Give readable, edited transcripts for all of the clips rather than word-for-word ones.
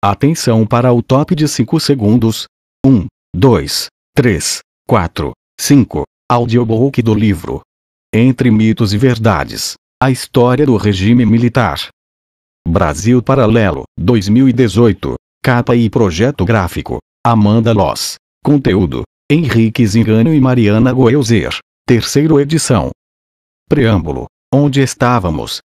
Atenção para o top de 5 segundos. 1, 2, 3, 4, 5. Audiobook do livro Entre Mitos e Verdades. A História do Regime Militar. Brasil Paralelo, 2018. Capa e projeto gráfico: Amanda Loss. Conteúdo: Henrique Zingano e Mariana Goelzer. Terceira edição. Preâmbulo: onde estávamos?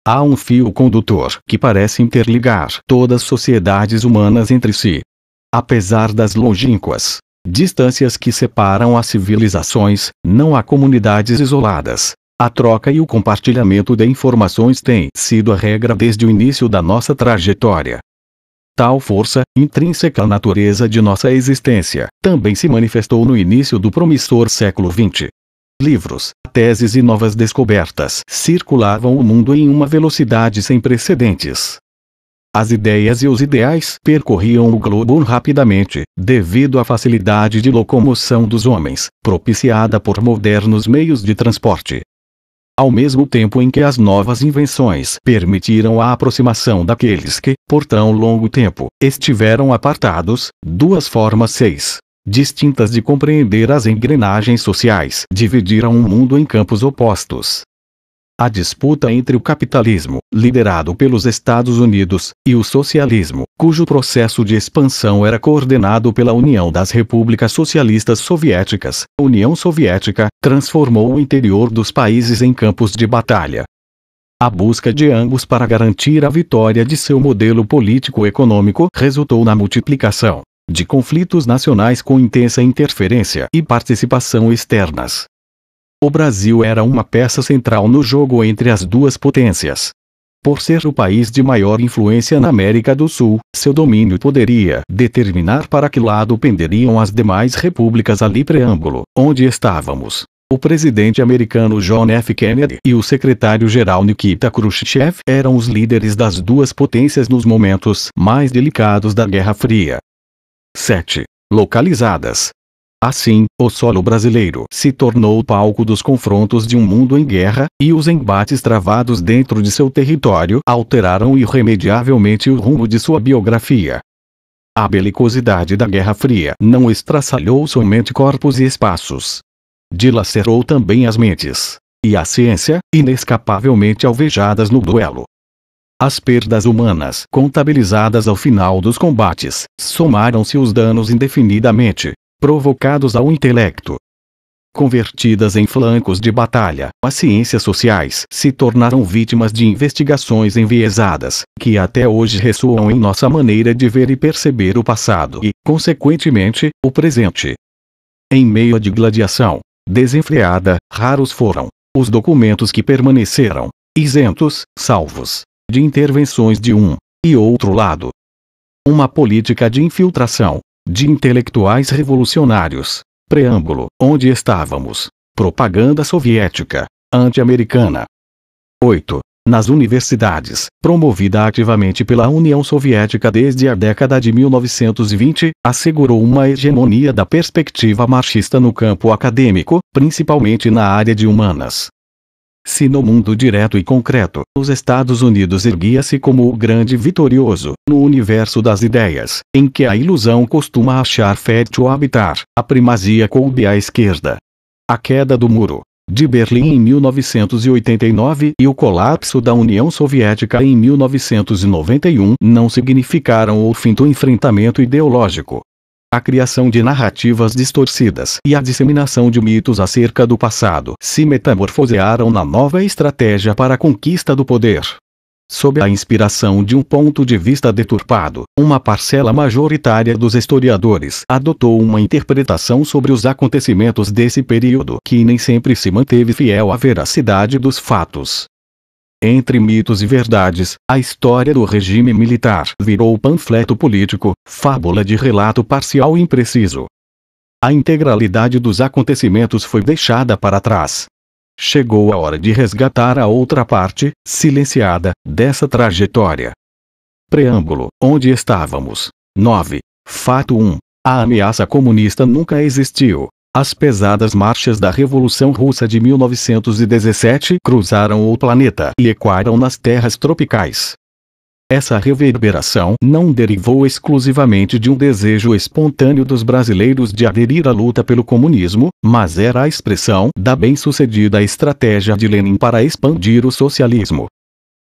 Há um fio condutor que parece interligar todas as sociedades humanas entre si. Apesar das longínquas distâncias que separam as civilizações, não há comunidades isoladas. A troca e o compartilhamento de informações têm sido a regra desde o início da nossa trajetória. Tal força, intrínseca à natureza de nossa existência, também se manifestou no início do promissor século XX. Livros, teses e novas descobertas circulavam o mundo em uma velocidade sem precedentes. As ideias e os ideais percorriam o globo rapidamente, devido à facilidade de locomoção dos homens, propiciada por modernos meios de transporte. Ao mesmo tempo em que as novas invenções permitiram a aproximação daqueles que, por tão longo tempo, estiveram apartados, duas formas distintas de compreender as engrenagens sociais dividiram o mundo em campos opostos. A disputa entre o capitalismo, liderado pelos Estados Unidos, e o socialismo, cujo processo de expansão era coordenado pela União das Repúblicas Socialistas Soviéticas, a União Soviética, transformou o interior dos países em campos de batalha. A busca de ambos para garantir a vitória de seu modelo político-econômico resultou na multiplicação de conflitos nacionais com intensa interferência e participação externas. O Brasil era uma peça central no jogo entre as duas potências. Por ser o país de maior influência na América do Sul, seu domínio poderia determinar para que lado penderiam as demais repúblicas. Ali preâmbulo: onde estávamos? O presidente americano John F. Kennedy e o secretário-geral Nikita Khrushchev eram os líderes das duas potências nos momentos mais delicados da Guerra Fria. 7. Localizadas. Assim, o solo brasileiro se tornou o palco dos confrontos de um mundo em guerra, e os embates travados dentro de seu território alteraram irremediavelmente o rumo de sua biografia. A belicosidade da Guerra Fria não estraçalhou somente corpos e espaços. Dilacerou também as mentes e a ciência, inescapavelmente alvejadas no duelo. As perdas humanas contabilizadas ao final dos combates, somaram-se os danos indefinidamente provocados ao intelecto. Convertidas em flancos de batalha, as ciências sociais se tornaram vítimas de investigações enviesadas, que até hoje ressoam em nossa maneira de ver e perceber o passado e, consequentemente, o presente. Em meio à digladiação desenfreada, raros foram os documentos que permaneceram isentos, salvos de intervenções de um e outro lado. Uma política de infiltração de intelectuais revolucionários. Preâmbulo: onde estávamos? Propaganda soviética, anti-americana. 8. Nas universidades, promovida ativamente pela União Soviética desde a década de 1920, assegurou uma hegemonia da perspectiva marxista no campo acadêmico, principalmente na área de humanas. Se no mundo direto e concreto, os Estados Unidos erguia-se como o grande vitorioso, no universo das ideias, em que a ilusão costuma achar fértil habitar, a primazia coube à esquerda. A queda do Muro de Berlim em 1989 e o colapso da União Soviética em 1991 não significaram o fim do enfrentamento ideológico. A criação de narrativas distorcidas e a disseminação de mitos acerca do passado se metamorfosearam na nova estratégia para a conquista do poder. Sob a inspiração de um ponto de vista deturpado, uma parcela majoritária dos historiadores adotou uma interpretação sobre os acontecimentos desse período que nem sempre se manteve fiel à veracidade dos fatos. Entre mitos e verdades, a história do regime militar virou panfleto político, fábula de relato parcial e impreciso. A integralidade dos acontecimentos foi deixada para trás. Chegou a hora de resgatar a outra parte, silenciada, dessa trajetória. Preâmbulo: onde estávamos? 9. Fato 1. A ameaça comunista nunca existiu. As pesadas marchas da Revolução Russa de 1917 cruzaram o planeta e ecoaram nas terras tropicais. Essa reverberação não derivou exclusivamente de um desejo espontâneo dos brasileiros de aderir à luta pelo comunismo, mas era a expressão da bem-sucedida estratégia de Lenin para expandir o socialismo.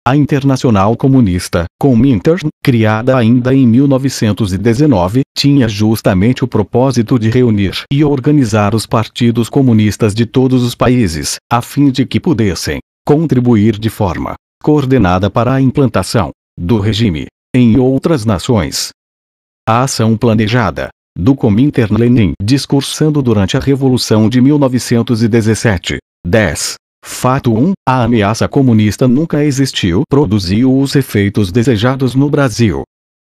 A Internacional Comunista, Comintern, criada ainda em 1919, tinha justamente o propósito de reunir e organizar os partidos comunistas de todos os países, a fim de que pudessem contribuir de forma coordenada para a implantação do regime em outras nações. A ação planejada do Comintern Lenin discursando durante a Revolução de 1917. 10. Fato 1. A ameaça comunista nunca existiu. Produziu os efeitos desejados no Brasil.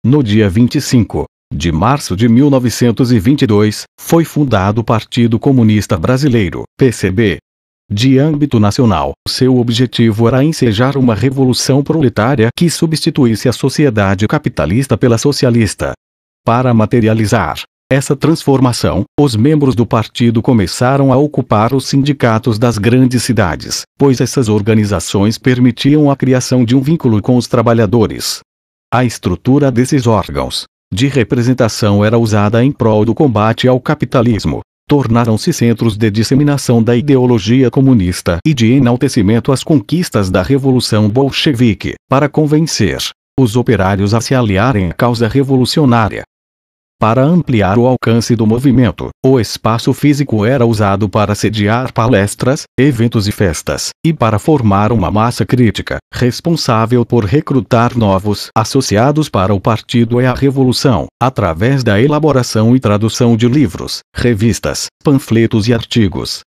No dia 25 de março de 1922, foi fundado o Partido Comunista Brasileiro, PCB. De âmbito nacional, seu objetivo era ensejar uma revolução proletária que substituísse a sociedade capitalista pela socialista. Para materializar essa transformação, os membros do partido começaram a ocupar os sindicatos das grandes cidades, pois essas organizações permitiam a criação de um vínculo com os trabalhadores. A estrutura desses órgãos de representação era usada em prol do combate ao capitalismo. Tornaram-se centros de disseminação da ideologia comunista e de enaltecimento às conquistas da Revolução Bolchevique, para convencer os operários a se aliarem à causa revolucionária. Para ampliar o alcance do movimento, o espaço físico era usado para sediar palestras, eventos e festas, e para formar uma massa crítica, responsável por recrutar novos associados para o partido e a revolução, através da elaboração e tradução de livros, revistas, panfletos e artigos.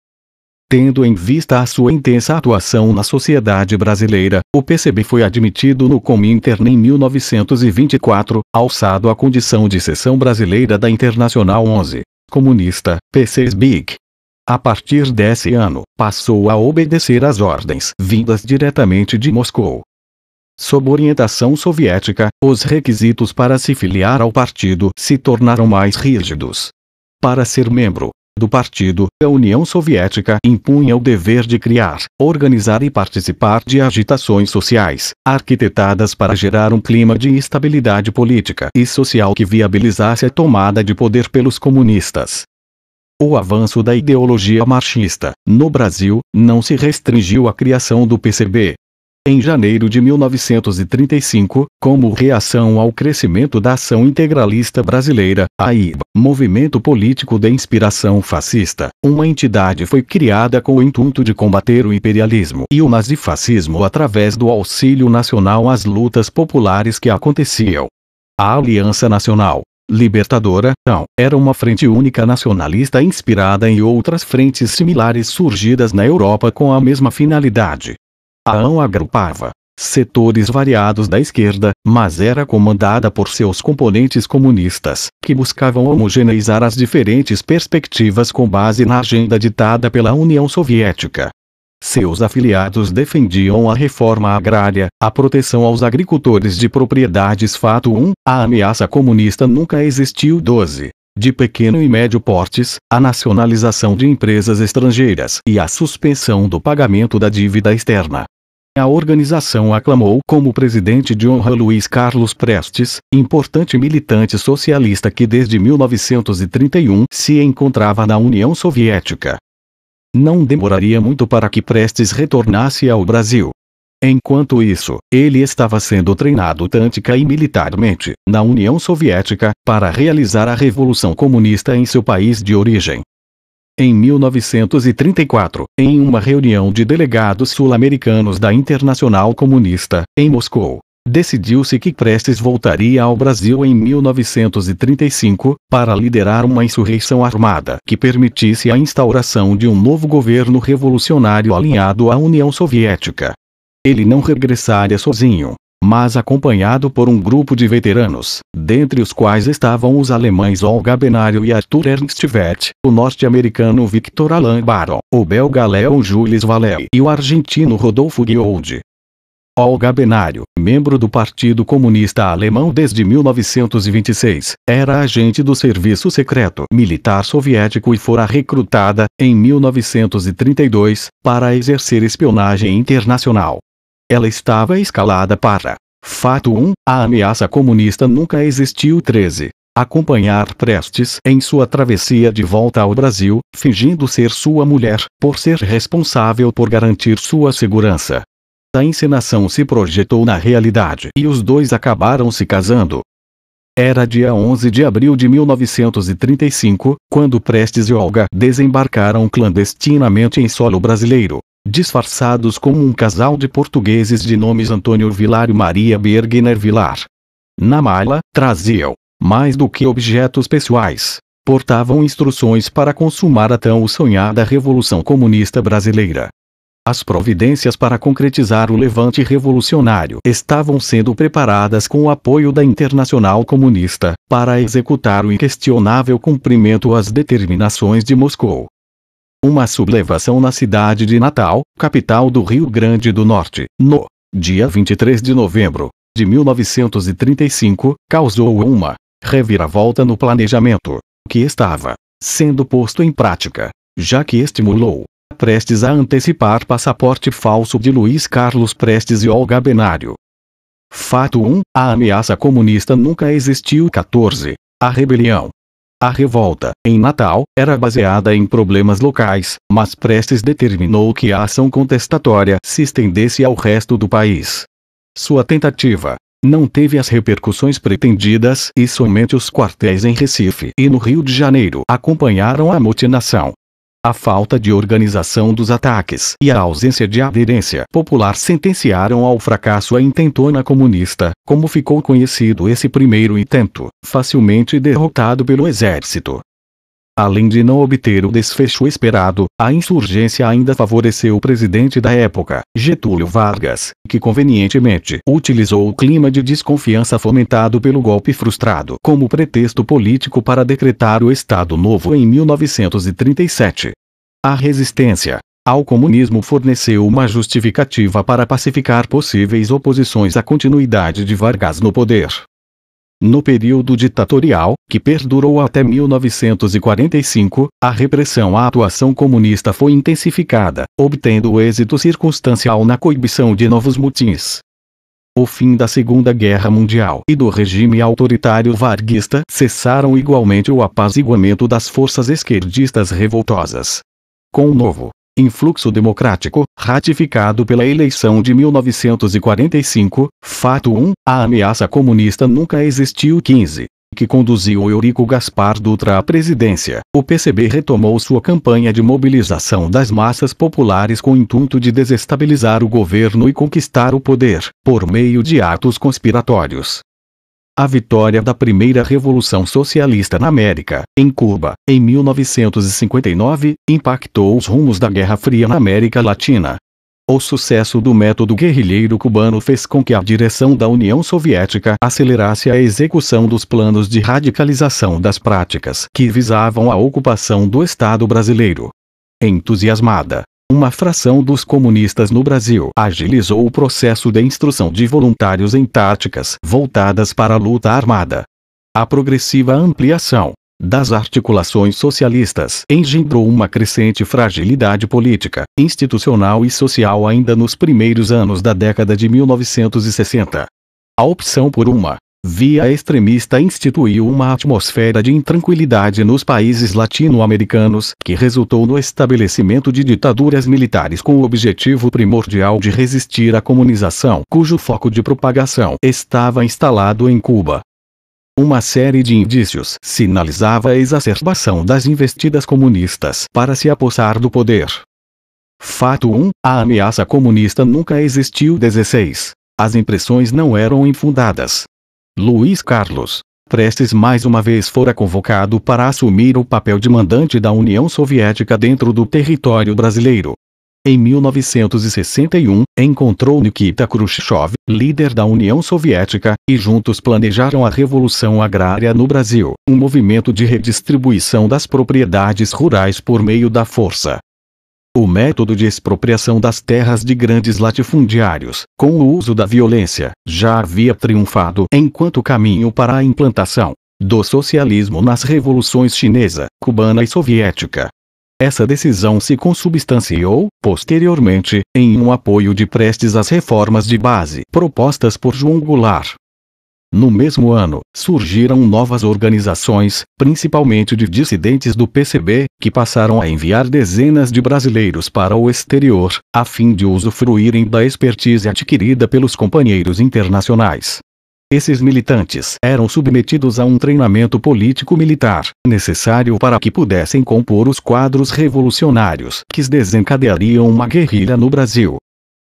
Tendo em vista a sua intensa atuação na sociedade brasileira, o PCB foi admitido no Comintern em 1924, alçado à condição de seção brasileira da Internacional 11, comunista, PCSBIC. A partir desse ano, passou a obedecer às ordens vindas diretamente de Moscou. Sob orientação soviética, os requisitos para se filiar ao partido se tornaram mais rígidos. Para ser membro do partido, a União Soviética impunha o dever de criar, organizar e participar de agitações sociais, arquitetadas para gerar um clima de estabilidade política e social que viabilizasse a tomada de poder pelos comunistas. O avanço da ideologia marxista, no Brasil, não se restringiu à criação do PCB. Em janeiro de 1935, como reação ao crescimento da Ação Integralista Brasileira, AIB, movimento político de inspiração fascista, uma entidade foi criada com o intuito de combater o imperialismo e o nazifascismo através do auxílio nacional às lutas populares que aconteciam. A Aliança Nacional Libertadora, era uma frente única nacionalista inspirada em outras frentes similares surgidas na Europa com a mesma finalidade. A AN agrupava setores variados da esquerda, mas era comandada por seus componentes comunistas, que buscavam homogeneizar as diferentes perspectivas com base na agenda ditada pela União Soviética. Seus afiliados defendiam a reforma agrária, a proteção aos agricultores de propriedades. Fato 1. A ameaça comunista nunca existiu. 12. De pequeno e médio portes, a nacionalização de empresas estrangeiras e a suspensão do pagamento da dívida externa. A organização aclamou como presidente de honra Luiz Carlos Prestes, importante militante socialista que desde 1931 se encontrava na União Soviética. Não demoraria muito para que Prestes retornasse ao Brasil. Enquanto isso, ele estava sendo treinado tântica e militarmente, na União Soviética, para realizar a Revolução Comunista em seu país de origem. Em 1934, em uma reunião de delegados sul-americanos da Internacional Comunista, em Moscou, decidiu-se que Prestes voltaria ao Brasil em 1935, para liderar uma insurreição armada que permitisse a instauração de um novo governo revolucionário alinhado à União Soviética. Ele não regressaria sozinho, mas acompanhado por um grupo de veteranos, dentre os quais estavam os alemães Olga Benário e Arthur Ernst Wett, o norte-americano Victor Alan Baron, o belga Léon Jules Vallée e o argentino Rodolfo Guioldi. Olga Benário, membro do Partido Comunista Alemão desde 1926, era agente do Serviço Secreto Militar Soviético e fora recrutada, em 1932, para exercer espionagem internacional. Ela estava escalada para Fato 1. A ameaça comunista nunca existiu. 13. Acompanhar Prestes em sua travessia de volta ao Brasil, fingindo ser sua mulher, por ser responsável por garantir sua segurança. A encenação se projetou na realidade e os dois acabaram se casando. Era dia 11 de abril de 1935, quando Prestes e Olga desembarcaram clandestinamente em solo brasileiro, disfarçados como um casal de portugueses de nomes Antônio Vilar e Maria Bergner Vilar. Na mala, traziam, mais do que objetos pessoais, portavam instruções para consumar a tão sonhada Revolução Comunista Brasileira. As providências para concretizar o levante revolucionário estavam sendo preparadas com o apoio da Internacional Comunista, para executar o inquestionável cumprimento às determinações de Moscou. Uma sublevação na cidade de Natal, capital do Rio Grande do Norte, no dia 23 de novembro de 1935, causou uma reviravolta no planejamento, que estava sendo posto em prática, já que estimulou Prestes a antecipar passaporte falso de Luiz Carlos Prestes e Olga Benário. Fato 1. A ameaça comunista nunca existiu. 14. A rebelião. A revolta, em Natal, era baseada em problemas locais, mas Prestes determinou que a ação contestatória se estendesse ao resto do país. Sua tentativa não teve as repercussões pretendidas e somente os quartéis em Recife e no Rio de Janeiro acompanharam a mutinação. A falta de organização dos ataques e a ausência de aderência popular sentenciaram ao fracasso a intentona comunista, como ficou conhecido esse primeiro intento, facilmente derrotado pelo exército. Além de não obter o desfecho esperado, a insurgência ainda favoreceu o presidente da época, Getúlio Vargas, que convenientemente utilizou o clima de desconfiança fomentado pelo golpe frustrado como pretexto político para decretar o Estado Novo em 1937. A resistência ao comunismo forneceu uma justificativa para pacificar possíveis oposições à continuidade de Vargas no poder. No período ditatorial, que perdurou até 1945, a repressão à atuação comunista foi intensificada, obtendo êxito circunstancial na coibição de novos motins. O fim da Segunda Guerra Mundial e do regime autoritário varguista cessaram igualmente o apaziguamento das forças esquerdistas revoltosas. Com o novo influxo democrático, ratificado pela eleição de 1945, fato 1, a ameaça comunista nunca existiu. 15, que conduziu Eurico Gaspar Dutra à presidência, o PCB retomou sua campanha de mobilização das massas populares com o intuito de desestabilizar o governo e conquistar o poder, por meio de atos conspiratórios. A vitória da primeira Revolução Socialista na América, em Cuba, em 1959, impactou os rumos da Guerra Fria na América Latina. O sucesso do método guerrilheiro cubano fez com que a direção da União Soviética acelerasse a execução dos planos de radicalização das práticas que visavam a ocupação do Estado brasileiro. Entusiasmada, uma fração dos comunistas no Brasil agilizou o processo de instrução de voluntários em táticas voltadas para a luta armada. A progressiva ampliação das articulações socialistas engendrou uma crescente fragilidade política, institucional e social ainda nos primeiros anos da década de 1960. A opção por uma via extremista instituiu uma atmosfera de intranquilidade nos países latino-americanos, que resultou no estabelecimento de ditaduras militares com o objetivo primordial de resistir à comunização, cujo foco de propagação estava instalado em Cuba. Uma série de indícios sinalizava a exacerbação das investidas comunistas para se apossar do poder. Fato 1, a ameaça comunista nunca existiu. 16. As impressões não eram infundadas. Luiz Carlos Prestes mais uma vez fora convocado para assumir o papel de mandante da União Soviética dentro do território brasileiro. Em 1961, encontrou Nikita Khrushchev, líder da União Soviética, e juntos planejaram a Revolução Agrária no Brasil, um movimento de redistribuição das propriedades rurais por meio da força. O método de expropriação das terras de grandes latifundiários, com o uso da violência, já havia triunfado enquanto caminho para a implantação do socialismo nas revoluções chinesa, cubana e soviética. Essa decisão se consubstanciou, posteriormente, em um apoio de Prestes às reformas de base propostas por João Goulart. No mesmo ano, surgiram novas organizações, principalmente de dissidentes do PCB, que passaram a enviar dezenas de brasileiros para o exterior, a fim de usufruírem da expertise adquirida pelos companheiros internacionais. Esses militantes eram submetidos a um treinamento político-militar, necessário para que pudessem compor os quadros revolucionários que desencadeariam uma guerrilha no Brasil.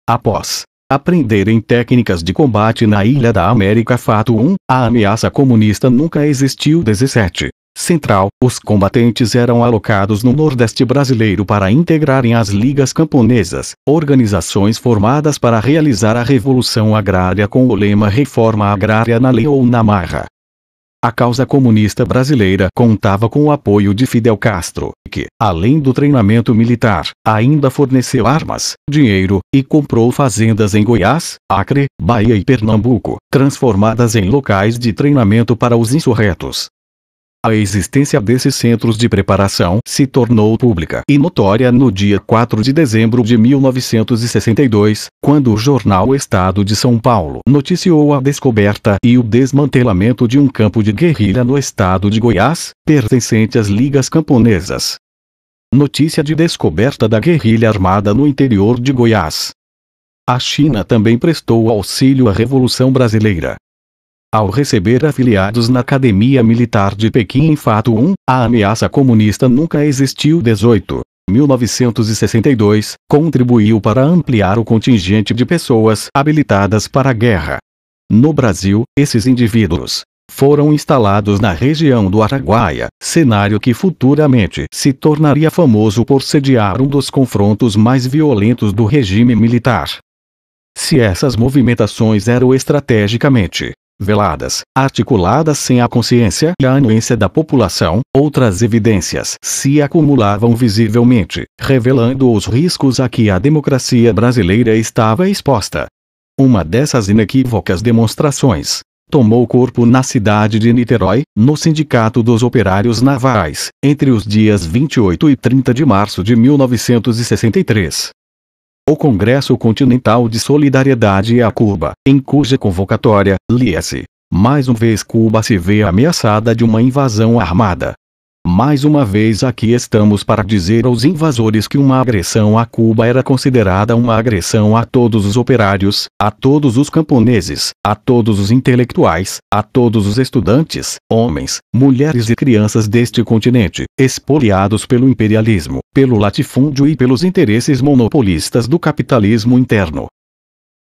Após aprenderem técnicas de combate na Ilha da América. Fato 1. A ameaça comunista nunca existiu. 17. Central, os combatentes eram alocados no Nordeste brasileiro para integrarem as ligas camponesas, organizações formadas para realizar a revolução agrária com o lema Reforma Agrária na Lei ou na Marra. A causa comunista brasileira contava com o apoio de Fidel Castro, que, além do treinamento militar, ainda forneceu armas, dinheiro, e comprou fazendas em Goiás, Acre, Bahia e Pernambuco, transformadas em locais de treinamento para os insurretos. A existência desses centros de preparação se tornou pública e notória no dia 4 de dezembro de 1962, quando o jornal Estado de São Paulo noticiou a descoberta e o desmantelamento de um campo de guerrilha no estado de Goiás, pertencente às ligas camponesas. Notícia de descoberta da guerrilha armada no interior de Goiás. A China também prestou auxílio à Revolução Brasileira. Ao receber afiliados na Academia Militar de Pequim. Fato 1. A ameaça comunista nunca existiu. 18. 1962, contribuiu para ampliar o contingente de pessoas habilitadas para a guerra. No Brasil, esses indivíduos foram instalados na região do Araguaia, cenário que futuramente se tornaria famoso por sediar um dos confrontos mais violentos do regime militar. Se essas movimentações eram estrategicamente veladas, articuladas sem a consciência e a anuência da população, outras evidências se acumulavam visivelmente, revelando os riscos a que a democracia brasileira estava exposta. Uma dessas inequívocas demonstrações tomou corpo na cidade de Niterói, no Sindicato dos Operários Navais, entre os dias 28 e 30 de março de 1963. O Congresso Continental de Solidariedade a Cuba, em cuja convocatória, lia-se: mais uma vez Cuba se vê ameaçada de uma invasão armada. Mais uma vez aqui estamos para dizer aos invasores que uma agressão a Cuba era considerada uma agressão a todos os operários, a todos os camponeses, a todos os intelectuais, a todos os estudantes, homens, mulheres e crianças deste continente, expoliados pelo imperialismo, pelo latifúndio e pelos interesses monopolistas do capitalismo interno.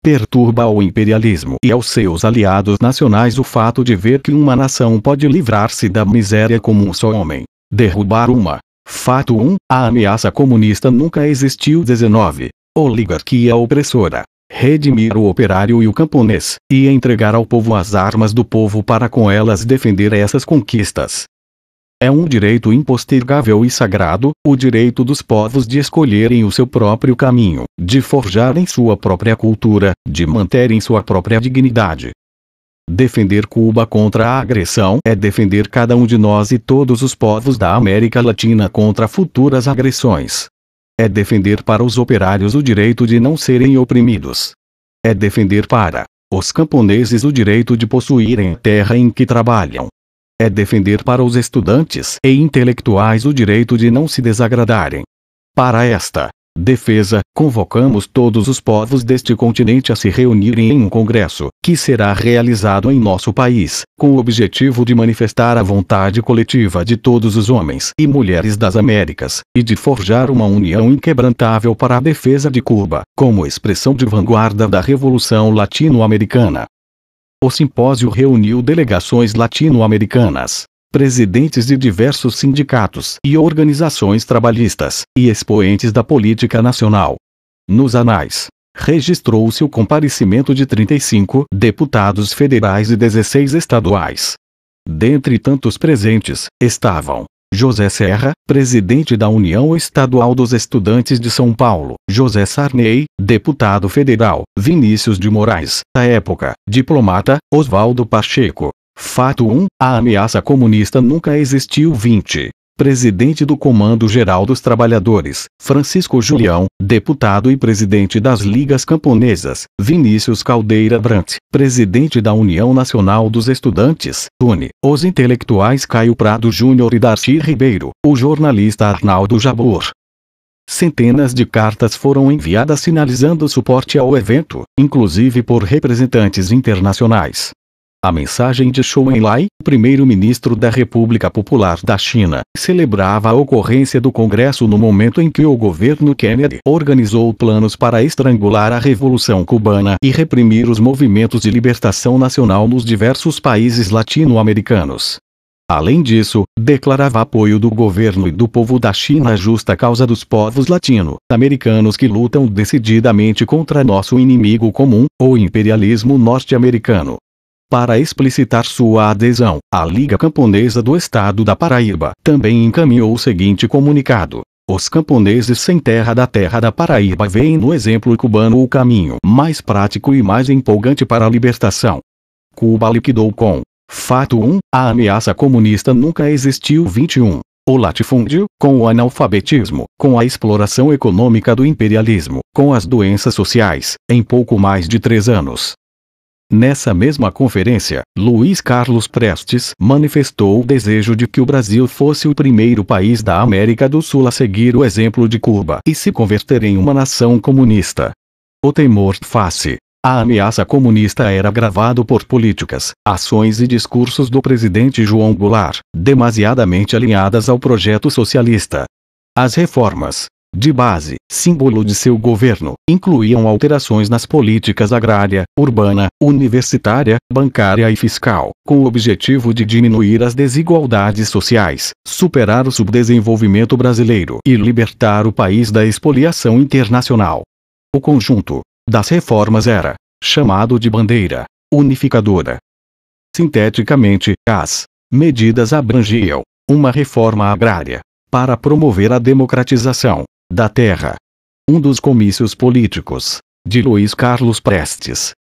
Perturba ao imperialismo e aos seus aliados nacionais o fato de ver que uma nação pode livrar-se da miséria como um só homem. Derrubar uma. Fato 1. A ameaça comunista nunca existiu. 19. Oligarquia opressora. Redimir o operário e o camponês, e entregar ao povo as armas do povo para com elas defender essas conquistas. É um direito impostergável e sagrado, o direito dos povos de escolherem o seu próprio caminho, de forjarem sua própria cultura, de manterem sua própria dignidade. Defender Cuba contra a agressão é defender cada um de nós e todos os povos da América Latina contra futuras agressões. É defender para os operários o direito de não serem oprimidos. É defender para os camponeses o direito de possuírem a terra em que trabalham. É defender para os estudantes e intelectuais o direito de não se desagradarem. Para esta defesa, convocamos todos os povos deste continente a se reunirem em um congresso, que será realizado em nosso país, com o objetivo de manifestar a vontade coletiva de todos os homens e mulheres das Américas, e de forjar uma união inquebrantável para a defesa de Cuba, como expressão de vanguarda da Revolução Latino-Americana. O simpósio reuniu delegações latino-americanas, presidentes de diversos sindicatos e organizações trabalhistas, e expoentes da política nacional. Nos anais, registrou-se o comparecimento de 35 deputados federais e 16 estaduais. Dentre tantos presentes, estavam José Serra, presidente da União Estadual dos Estudantes de São Paulo, José Sarney, deputado federal, Vinícius de Moraes, à época, diplomata, Oswaldo Pacheco. Fato 1. A ameaça comunista nunca existiu. 20. presidente do Comando Geral dos Trabalhadores, Francisco Julião, deputado e presidente das Ligas Camponesas, Vinícius Caldeira Brant, presidente da União Nacional dos Estudantes, UNE, os intelectuais Caio Prado Júnior e Darcy Ribeiro, o jornalista Arnaldo Jabor. Centenas de cartas foram enviadas sinalizando suporte ao evento, inclusive por representantes internacionais. A mensagem de Zhou Enlai, primeiro-ministro da República Popular da China, celebrava a ocorrência do Congresso no momento em que o governo Kennedy organizou planos para estrangular a Revolução Cubana e reprimir os movimentos de libertação nacional nos diversos países latino-americanos. Além disso, declarava apoio do governo e do povo da China à justa causa dos povos latino-americanos que lutam decididamente contra nosso inimigo comum, o imperialismo norte-americano. Para explicitar sua adesão, a Liga Camponesa do Estado da Paraíba também encaminhou o seguinte comunicado: os camponeses sem terra da Paraíba veem no exemplo cubano o caminho mais prático e mais empolgante para a libertação. Cuba liquidou com fato 1, a ameaça comunista nunca existiu. 21. O latifúndio, com o analfabetismo, com a exploração econômica do imperialismo, com as doenças sociais, em pouco mais de 3 anos. Nessa mesma conferência, Luiz Carlos Prestes manifestou o desejo de que o Brasil fosse o primeiro país da América do Sul a seguir o exemplo de Cuba e se converter em uma nação comunista. O temor face a ameaça comunista era agravado por políticas, ações e discursos do presidente João Goulart, demasiadamente alinhadas ao projeto socialista. As reformas de base, símbolo de seu governo, incluíam alterações nas políticas agrária, urbana, universitária, bancária e fiscal, com o objetivo de diminuir as desigualdades sociais, superar o subdesenvolvimento brasileiro e libertar o país da expoliação internacional. O conjunto das reformas era chamado de bandeira unificadora. Sinteticamente, as medidas abrangiam uma reforma agrária para promover a democratização da terra. Um dos comícios políticos de Luiz Carlos Prestes.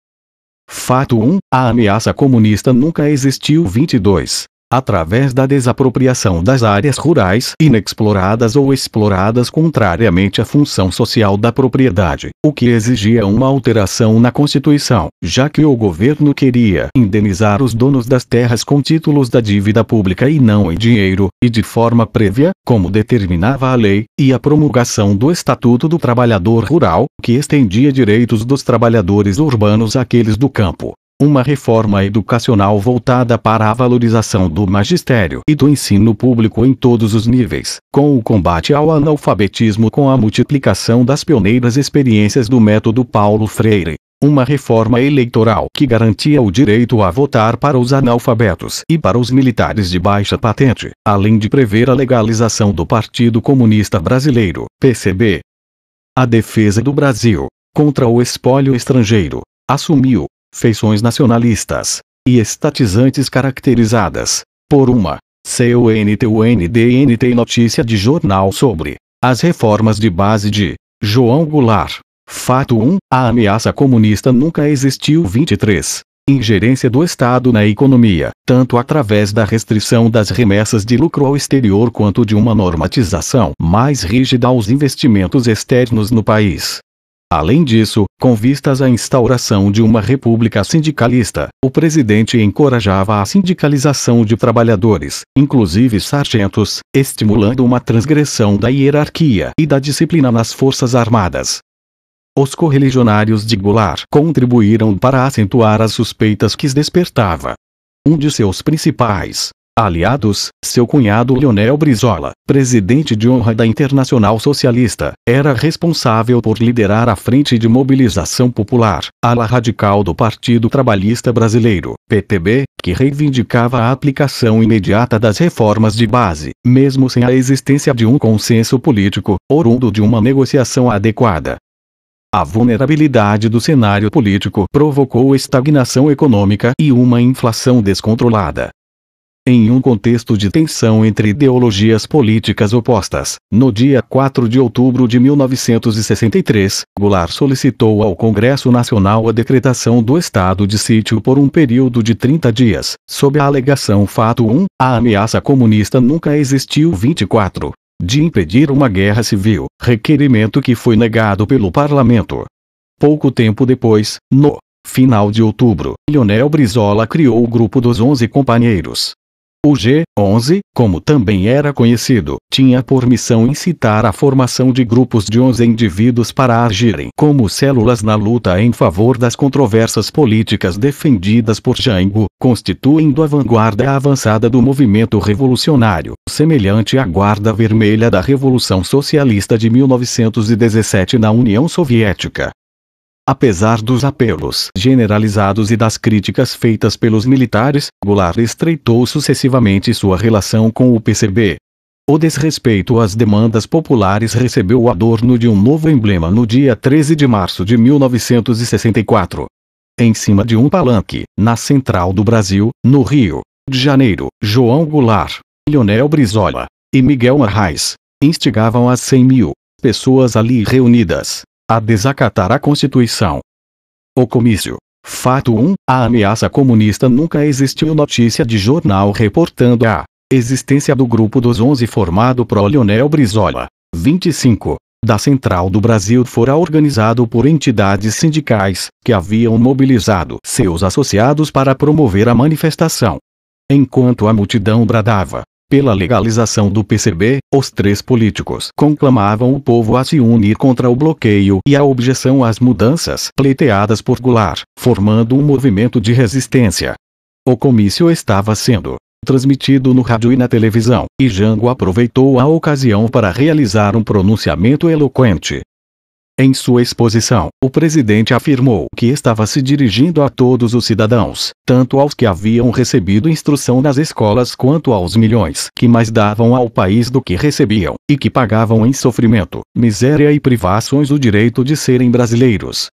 Fato 1, a ameaça comunista nunca existiu. 22. Através da desapropriação das áreas rurais inexploradas ou exploradas contrariamente à função social da propriedade, o que exigia uma alteração na Constituição, já que o governo queria indenizar os donos das terras com títulos da dívida pública e não em dinheiro, e de forma prévia, como determinava a lei, e a promulgação do Estatuto do Trabalhador Rural, que estendia direitos dos trabalhadores urbanos àqueles do campo. Uma reforma educacional voltada para a valorização do magistério e do ensino público em todos os níveis, com o combate ao analfabetismo com a multiplicação das pioneiras experiências do método Paulo Freire. Uma reforma eleitoral que garantia o direito a votar para os analfabetos e para os militares de baixa patente, além de prever a legalização do Partido Comunista Brasileiro, PCB. A defesa do Brasil contra o espólio estrangeiro assumiu feições nacionalistas e estatizantes caracterizadas por uma CUNT notícia de jornal sobre as reformas de base de João Goulart. Fato 1, a ameaça comunista nunca existiu. 23. Ingerência do Estado na economia, tanto através da restrição das remessas de lucro ao exterior quanto de uma normatização mais rígida aos investimentos externos no país. Além disso, com vistas à instauração de uma república sindicalista, o presidente encorajava a sindicalização de trabalhadores, inclusive sargentos, estimulando uma transgressão da hierarquia e da disciplina nas Forças Armadas. Os correligionários de Goulart contribuíram para acentuar as suspeitas que despertava. Um de seus principais aliados, seu cunhado Leonel Brizola, presidente de honra da Internacional Socialista, era responsável por liderar a Frente de Mobilização Popular, ala radical do Partido Trabalhista Brasileiro, PTB, que reivindicava a aplicação imediata das reformas de base, mesmo sem a existência de um consenso político, oriundo de uma negociação adequada. A vulnerabilidade do cenário político provocou estagnação econômica e uma inflação descontrolada. Em um contexto de tensão entre ideologias políticas opostas, no dia 4 de outubro de 1963, Goulart solicitou ao Congresso Nacional a decretação do estado de sítio por um período de 30 dias, sob a alegação fato 1, a ameaça comunista nunca existiu 24, de impedir uma guerra civil, requerimento que foi negado pelo parlamento. Pouco tempo depois, no final de outubro, Leonel Brizola criou o Grupo dos 11 Companheiros. O G11, como também era conhecido, tinha por missão incitar a formação de grupos de 11 indivíduos para agirem como células na luta em favor das controvérsias políticas defendidas por Jango, constituindo a vanguarda avançada do movimento revolucionário, semelhante à Guarda Vermelha da Revolução Socialista de 1917 na União Soviética. Apesar dos apelos generalizados e das críticas feitas pelos militares, Goulart estreitou sucessivamente sua relação com o PCB. O desrespeito às demandas populares recebeu o adorno de um novo emblema no dia 13 de março de 1964. Em cima de um palanque, na Central do Brasil, no Rio de Janeiro, João Goulart, Leonel Brizola e Miguel Arraes instigavam as 100 mil pessoas ali reunidas a desacatar a Constituição. O comício. Fato 1. A ameaça comunista nunca existiu. Notícia de jornal reportando a existência do Grupo dos 11 formado por Leonel Brizola, 25, da Central do Brasil fora organizado por entidades sindicais, que haviam mobilizado seus associados para promover a manifestação. Enquanto a multidão bradava pela legalização do PCB, os três políticos conclamavam o povo a se unir contra o bloqueio e a objeção às mudanças pleiteadas por Goulart, formando um movimento de resistência. O comício estava sendo transmitido no rádio e na televisão, e Jango aproveitou a ocasião para realizar um pronunciamento eloquente. Em sua exposição, o presidente afirmou que estava se dirigindo a todos os cidadãos, tanto aos que haviam recebido instrução nas escolas quanto aos milhões que mais davam ao país do que recebiam, e que pagavam em sofrimento, miséria e privações o direito de serem brasileiros.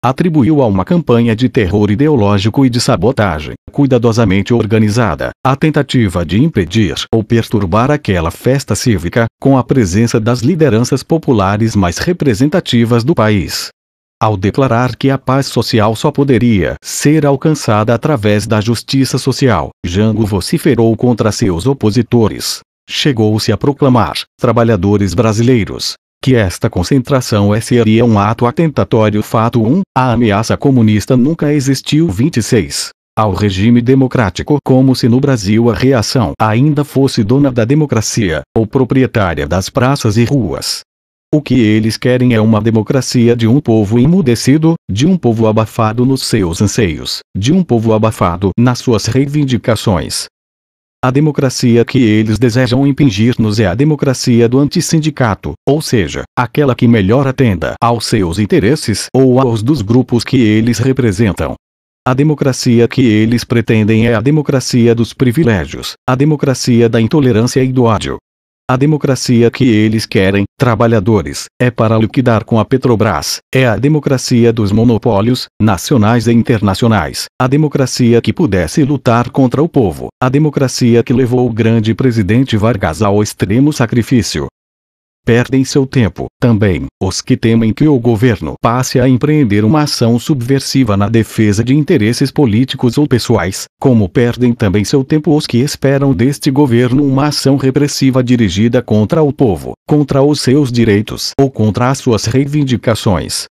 Atribuiu a uma campanha de terror ideológico e de sabotagem, cuidadosamente organizada, a tentativa de impedir ou perturbar aquela festa cívica, com a presença das lideranças populares mais representativas do país. Ao declarar que a paz social só poderia ser alcançada através da justiça social, Jango vociferou contra seus opositores. Chegou-se a proclamar, trabalhadores brasileiros, que esta concentração seria um ato atentatório. Fato 1. A ameaça comunista nunca existiu. 26. Ao regime democrático, como se no Brasil a reação ainda fosse dona da democracia, ou proprietária das praças e ruas. O que eles querem é uma democracia de um povo emudecido, de um povo abafado nos seus anseios, de um povo abafado nas suas reivindicações. A democracia que eles desejam impingir-nos é a democracia do antissindicato, ou seja, aquela que melhor atenda aos seus interesses ou aos dos grupos que eles representam. A democracia que eles pretendem é a democracia dos privilégios, a democracia da intolerância e do ódio. A democracia que eles querem, trabalhadores, é para liquidar com a Petrobras, é a democracia dos monopólios, nacionais e internacionais, a democracia que pudesse lutar contra o povo, a democracia que levou o grande presidente Vargas ao extremo sacrifício. Perdem seu tempo, também, os que temem que o governo passe a empreender uma ação subversiva na defesa de interesses políticos ou pessoais, como perdem também seu tempo os que esperam deste governo uma ação repressiva dirigida contra o povo, contra os seus direitos ou contra as suas reivindicações.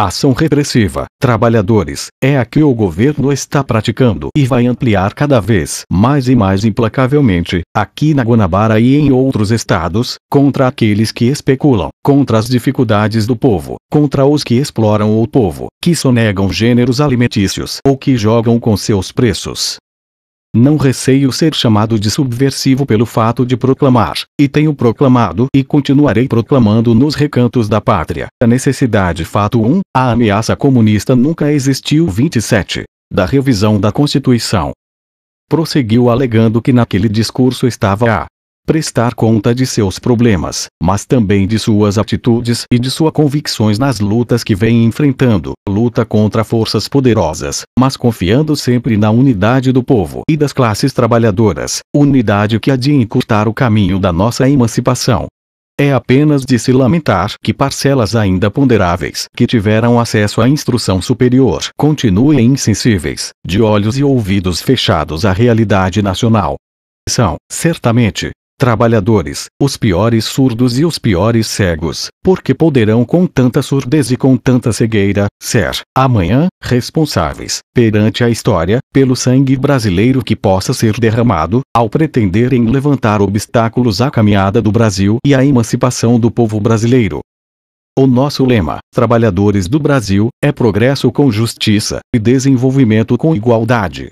Ação repressiva, trabalhadores, é a que o governo está praticando e vai ampliar cada vez mais e mais implacavelmente, aqui na Guanabara e em outros estados, contra aqueles que especulam, contra as dificuldades do povo, contra os que exploram o povo, que sonegam gêneros alimentícios ou que jogam com seus preços. Não receio ser chamado de subversivo pelo fato de proclamar, e tenho proclamado e continuarei proclamando nos recantos da pátria, a necessidade. Fato 1. A ameaça comunista nunca existiu. 27. Da revisão da Constituição. Prosseguiu alegando que naquele discurso estava a prestar conta de seus problemas, mas também de suas atitudes e de suas convicções nas lutas que vem enfrentando, luta contra forças poderosas, mas confiando sempre na unidade do povo e das classes trabalhadoras, unidade que há de encurtar o caminho da nossa emancipação. É apenas de se lamentar que parcelas ainda ponderáveis, que tiveram acesso à instrução superior, continuem insensíveis, de olhos e ouvidos fechados à realidade nacional. São, certamente, trabalhadores, os piores surdos e os piores cegos, porque poderão com tanta surdez e com tanta cegueira, ser, amanhã, responsáveis, perante a história, pelo sangue brasileiro que possa ser derramado, ao pretenderem levantar obstáculos à caminhada do Brasil e à emancipação do povo brasileiro. O nosso lema, Trabalhadores do Brasil, é progresso com justiça e desenvolvimento com igualdade.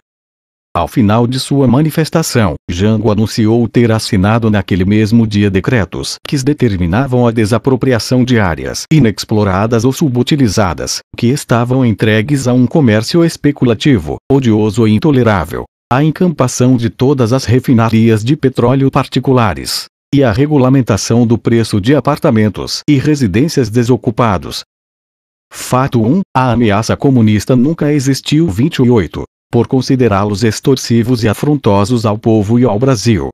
Ao final de sua manifestação, Jango anunciou ter assinado naquele mesmo dia decretos que determinavam a desapropriação de áreas inexploradas ou subutilizadas, que estavam entregues a um comércio especulativo, odioso e intolerável, a encampação de todas as refinarias de petróleo particulares, e a regulamentação do preço de apartamentos e residências desocupados. Fato 1. A ameaça comunista nunca existiu. 28. Por considerá-los extorsivos e afrontosos ao povo e ao Brasil.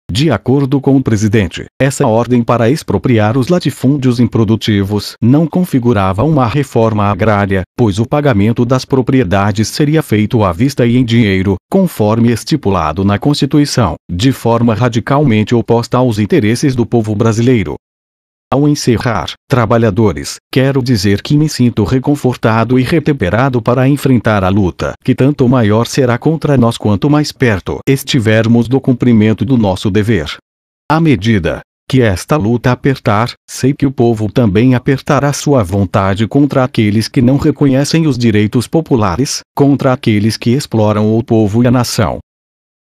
De acordo com o presidente, essa ordem para expropriar os latifúndios improdutivos não configurava uma reforma agrária, pois o pagamento das propriedades seria feito à vista e em dinheiro, conforme estipulado na Constituição, de forma radicalmente oposta aos interesses do povo brasileiro. Ao encerrar, trabalhadores, quero dizer que me sinto reconfortado e retemperado para enfrentar a luta, que tanto maior será contra nós quanto mais perto estivermos do cumprimento do nosso dever. À medida que esta luta apertar, sei que o povo também apertará sua vontade contra aqueles que não reconhecem os direitos populares, contra aqueles que exploram o povo e a nação.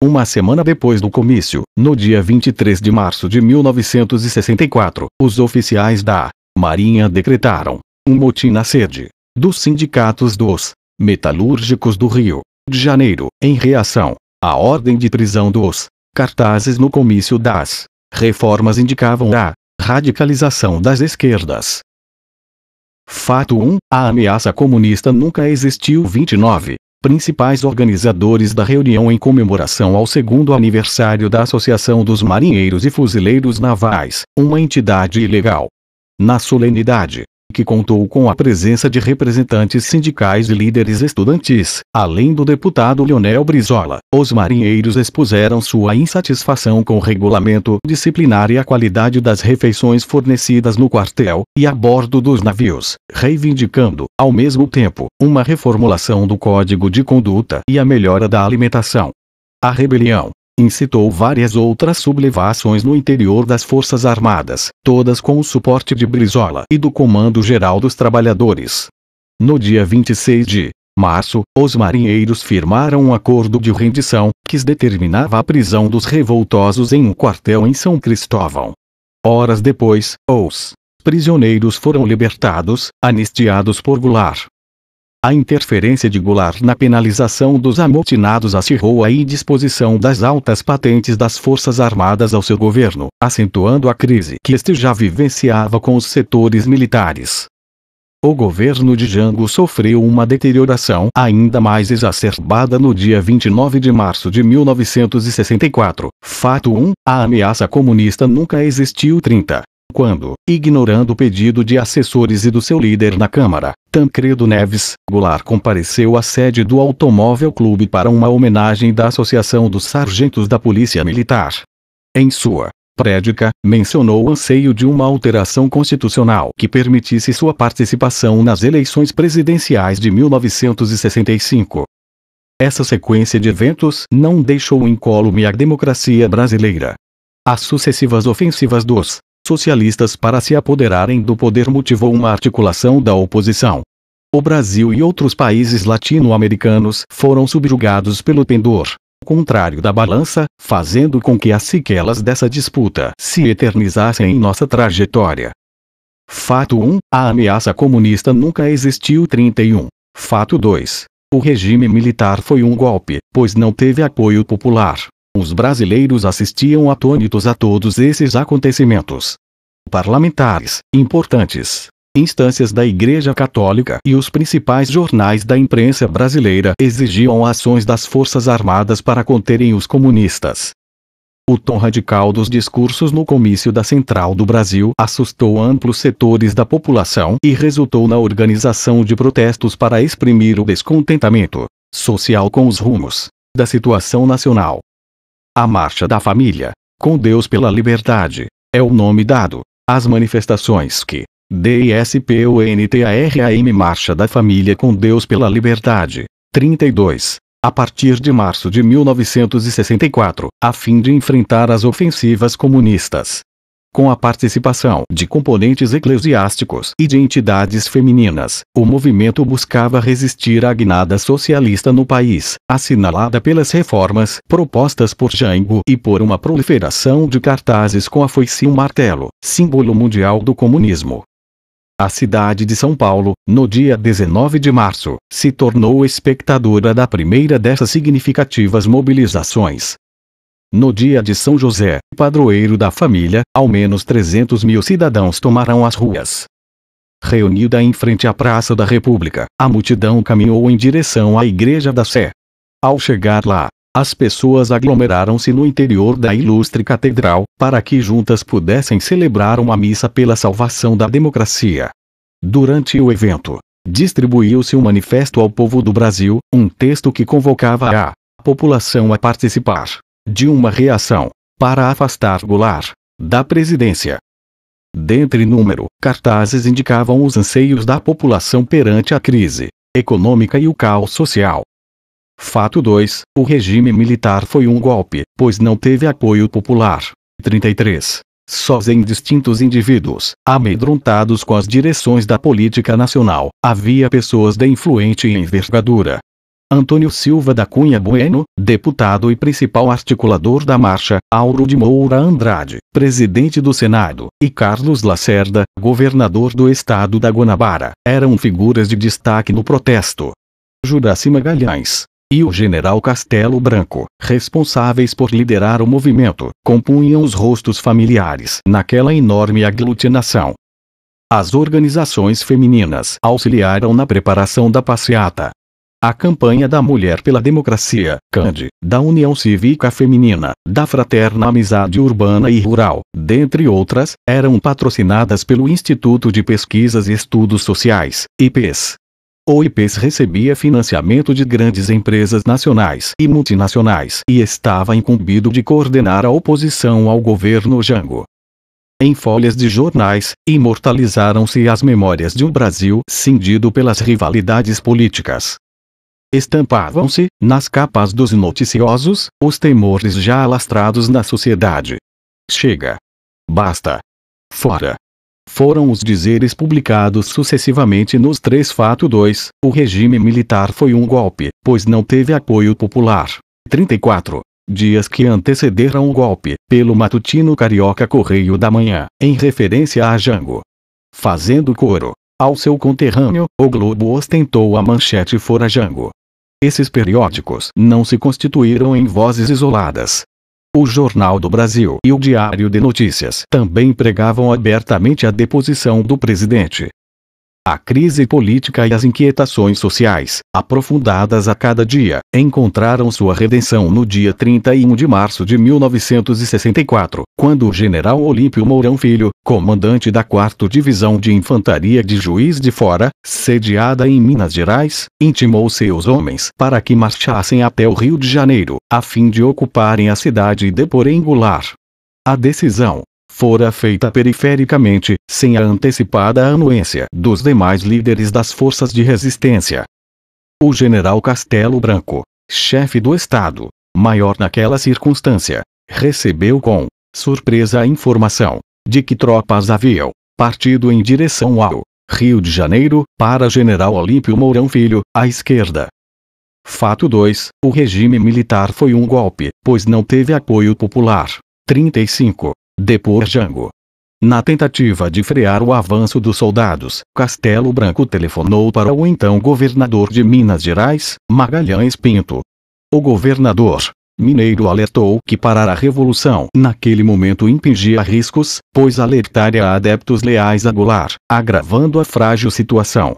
Uma semana depois do comício, no dia 23 de março de 1964, os oficiais da Marinha decretaram um motim na sede dos sindicatos dos metalúrgicos do Rio de Janeiro, em reação à ordem de prisão dos cartazes no comício. Das reformas indicavam a radicalização das esquerdas. Fato 1. A ameaça comunista nunca existiu. 29. Principais organizadores da reunião em comemoração ao 2º aniversário da Associação dos Marinheiros e Fuzileiros Navais, uma entidade ilegal. Na solenidade, que contou com a presença de representantes sindicais e líderes estudantis, além do deputado Leonel Brizola, os marinheiros expuseram sua insatisfação com o regulamento disciplinar e a qualidade das refeições fornecidas no quartel e a bordo dos navios, reivindicando, ao mesmo tempo, uma reformulação do Código de Conduta e a melhora da alimentação. A rebelião incitou várias outras sublevações no interior das Forças Armadas, todas com o suporte de Brizola e do Comando Geral dos Trabalhadores. No dia 26 de março, os marinheiros firmaram um acordo de rendição, que determinava a prisão dos revoltosos em um quartel em São Cristóvão. Horas depois, os prisioneiros foram libertados, anistiados por Goulart. A interferência de Goulart na penalização dos amotinados acirrou a indisposição das altas patentes das Forças Armadas ao seu governo, acentuando a crise que este já vivenciava com os setores militares. O governo de Jango sofreu uma deterioração ainda mais exacerbada no dia 29 de março de 1964. Fato 1. A ameaça comunista nunca existiu. 30. Quando, ignorando o pedido de assessores e do seu líder na Câmara, Tancredo Neves, Goulart compareceu à sede do Automóvel Clube para uma homenagem da Associação dos Sargentos da Polícia Militar. Em sua prédica, mencionou o anseio de uma alteração constitucional que permitisse sua participação nas eleições presidenciais de 1965. Essa sequência de eventos não deixou incólume a democracia brasileira. As sucessivas ofensivas dos socialistas para se apoderarem do poder motivou uma articulação da oposição. O Brasil e outros países latino-americanos foram subjugados pelo pendor contrário da balança, fazendo com que as sequelas dessa disputa se eternizassem em nossa trajetória. Fato 1. A ameaça comunista nunca existiu. 31. Fato 2. O regime militar foi um golpe, pois não teve apoio popular. Os brasileiros assistiam atônitos a todos esses acontecimentos. Parlamentares, importantes instâncias da Igreja Católica e os principais jornais da imprensa brasileira exigiam ações das Forças Armadas para conterem os comunistas. O tom radical dos discursos no comício da Central do Brasil assustou amplos setores da população e resultou na organização de protestos para exprimir o descontentamento social com os rumos da situação nacional. A Marcha da Família, com Deus pela Liberdade, é o nome dado às manifestações que DSPONTARAM Marcha da Família com Deus pela Liberdade, 32, a partir de março de 1964, a fim de enfrentar as ofensivas comunistas. Com a participação de componentes eclesiásticos e de entidades femininas, o movimento buscava resistir à guinada socialista no país, assinalada pelas reformas propostas por Jango e por uma proliferação de cartazes com a foice e um martelo, símbolo mundial do comunismo. A cidade de São Paulo, no dia 19 de março, se tornou espectadora da primeira dessas significativas mobilizações. No dia de São José, padroeiro da família, ao menos 300 mil cidadãos tomaram as ruas. Reunida em frente à Praça da República, a multidão caminhou em direção à Igreja da Sé. Ao chegar lá, as pessoas aglomeraram-se no interior da ilustre catedral, para que juntas pudessem celebrar uma missa pela salvação da democracia. Durante o evento, distribuiu-se um manifesto ao povo do Brasil, um texto que convocava a população a participar de uma reação para afastar Goulart da presidência. Dentre número, cartazes indicavam os anseios da população perante a crise econômica e o caos social. Fato 2. O regime militar foi um golpe, pois não teve apoio popular. 33. Sós em distintos indivíduos, amedrontados com as direções da política nacional, havia pessoas de influente envergadura. Antônio Silva da Cunha Bueno, deputado e principal articulador da marcha, Auro de Moura Andrade, presidente do Senado, e Carlos Lacerda, governador do estado da Guanabara, eram figuras de destaque no protesto. Juracy Magalhães e o general Castelo Branco, responsáveis por liderar o movimento, compunham os rostos familiares naquela enorme aglutinação. As organizações femininas auxiliaram na preparação da passeata. A campanha da Mulher pela Democracia, CANDE, da União Cívica Feminina, da Fraterna Amizade Urbana e Rural, dentre outras, eram patrocinadas pelo Instituto de Pesquisas e Estudos Sociais, IPES. O IPES recebia financiamento de grandes empresas nacionais e multinacionais e estava incumbido de coordenar a oposição ao governo Jango. Em folhas de jornais, imortalizaram-se as memórias de um Brasil cindido pelas rivalidades políticas. Estampavam-se, nas capas dos noticiosos, os temores já alastrados na sociedade. Chega! Basta! Fora! Foram os dizeres publicados sucessivamente nos 3 Fato 2, o regime militar foi um golpe, pois não teve apoio popular. 34. Dias que antecederam o golpe, pelo matutino carioca Correio da Manhã, em referência a Jango. Fazendo coro ao seu conterrâneo, o Globo ostentou a manchete Fora Jango. Esses periódicos não se constituíram em vozes isoladas. O Jornal do Brasil e o Diário de Notícias também pregavam abertamente a deposição do presidente. A crise política e as inquietações sociais, aprofundadas a cada dia, encontraram sua redenção no dia 31 de março de 1964, quando o general Olímpio Mourão Filho, comandante da 4ª Divisão de Infantaria de Juiz de Fora, sediada em Minas Gerais, intimou seus homens para que marchassem até o Rio de Janeiro, a fim de ocuparem a cidade e deporem Goulart. A decisão fora feita perifericamente, sem a antecipada anuência dos demais líderes das forças de resistência. O general Castelo Branco, chefe do Estado, maior naquela circunstância, recebeu com surpresa a informação de que tropas haviam partido em direção ao Rio de Janeiro, para general Olímpio Mourão Filho, à esquerda. Fato 2. O regime militar foi um golpe, pois não teve apoio popular. 35. Depor Jango. Na tentativa de frear o avanço dos soldados, Castelo Branco telefonou para o então governador de Minas Gerais, Magalhães Pinto. O governador Mineiro alertou que parar a revolução naquele momento impingia riscos, pois alertaria adeptos leais a Goulart, agravando a frágil situação.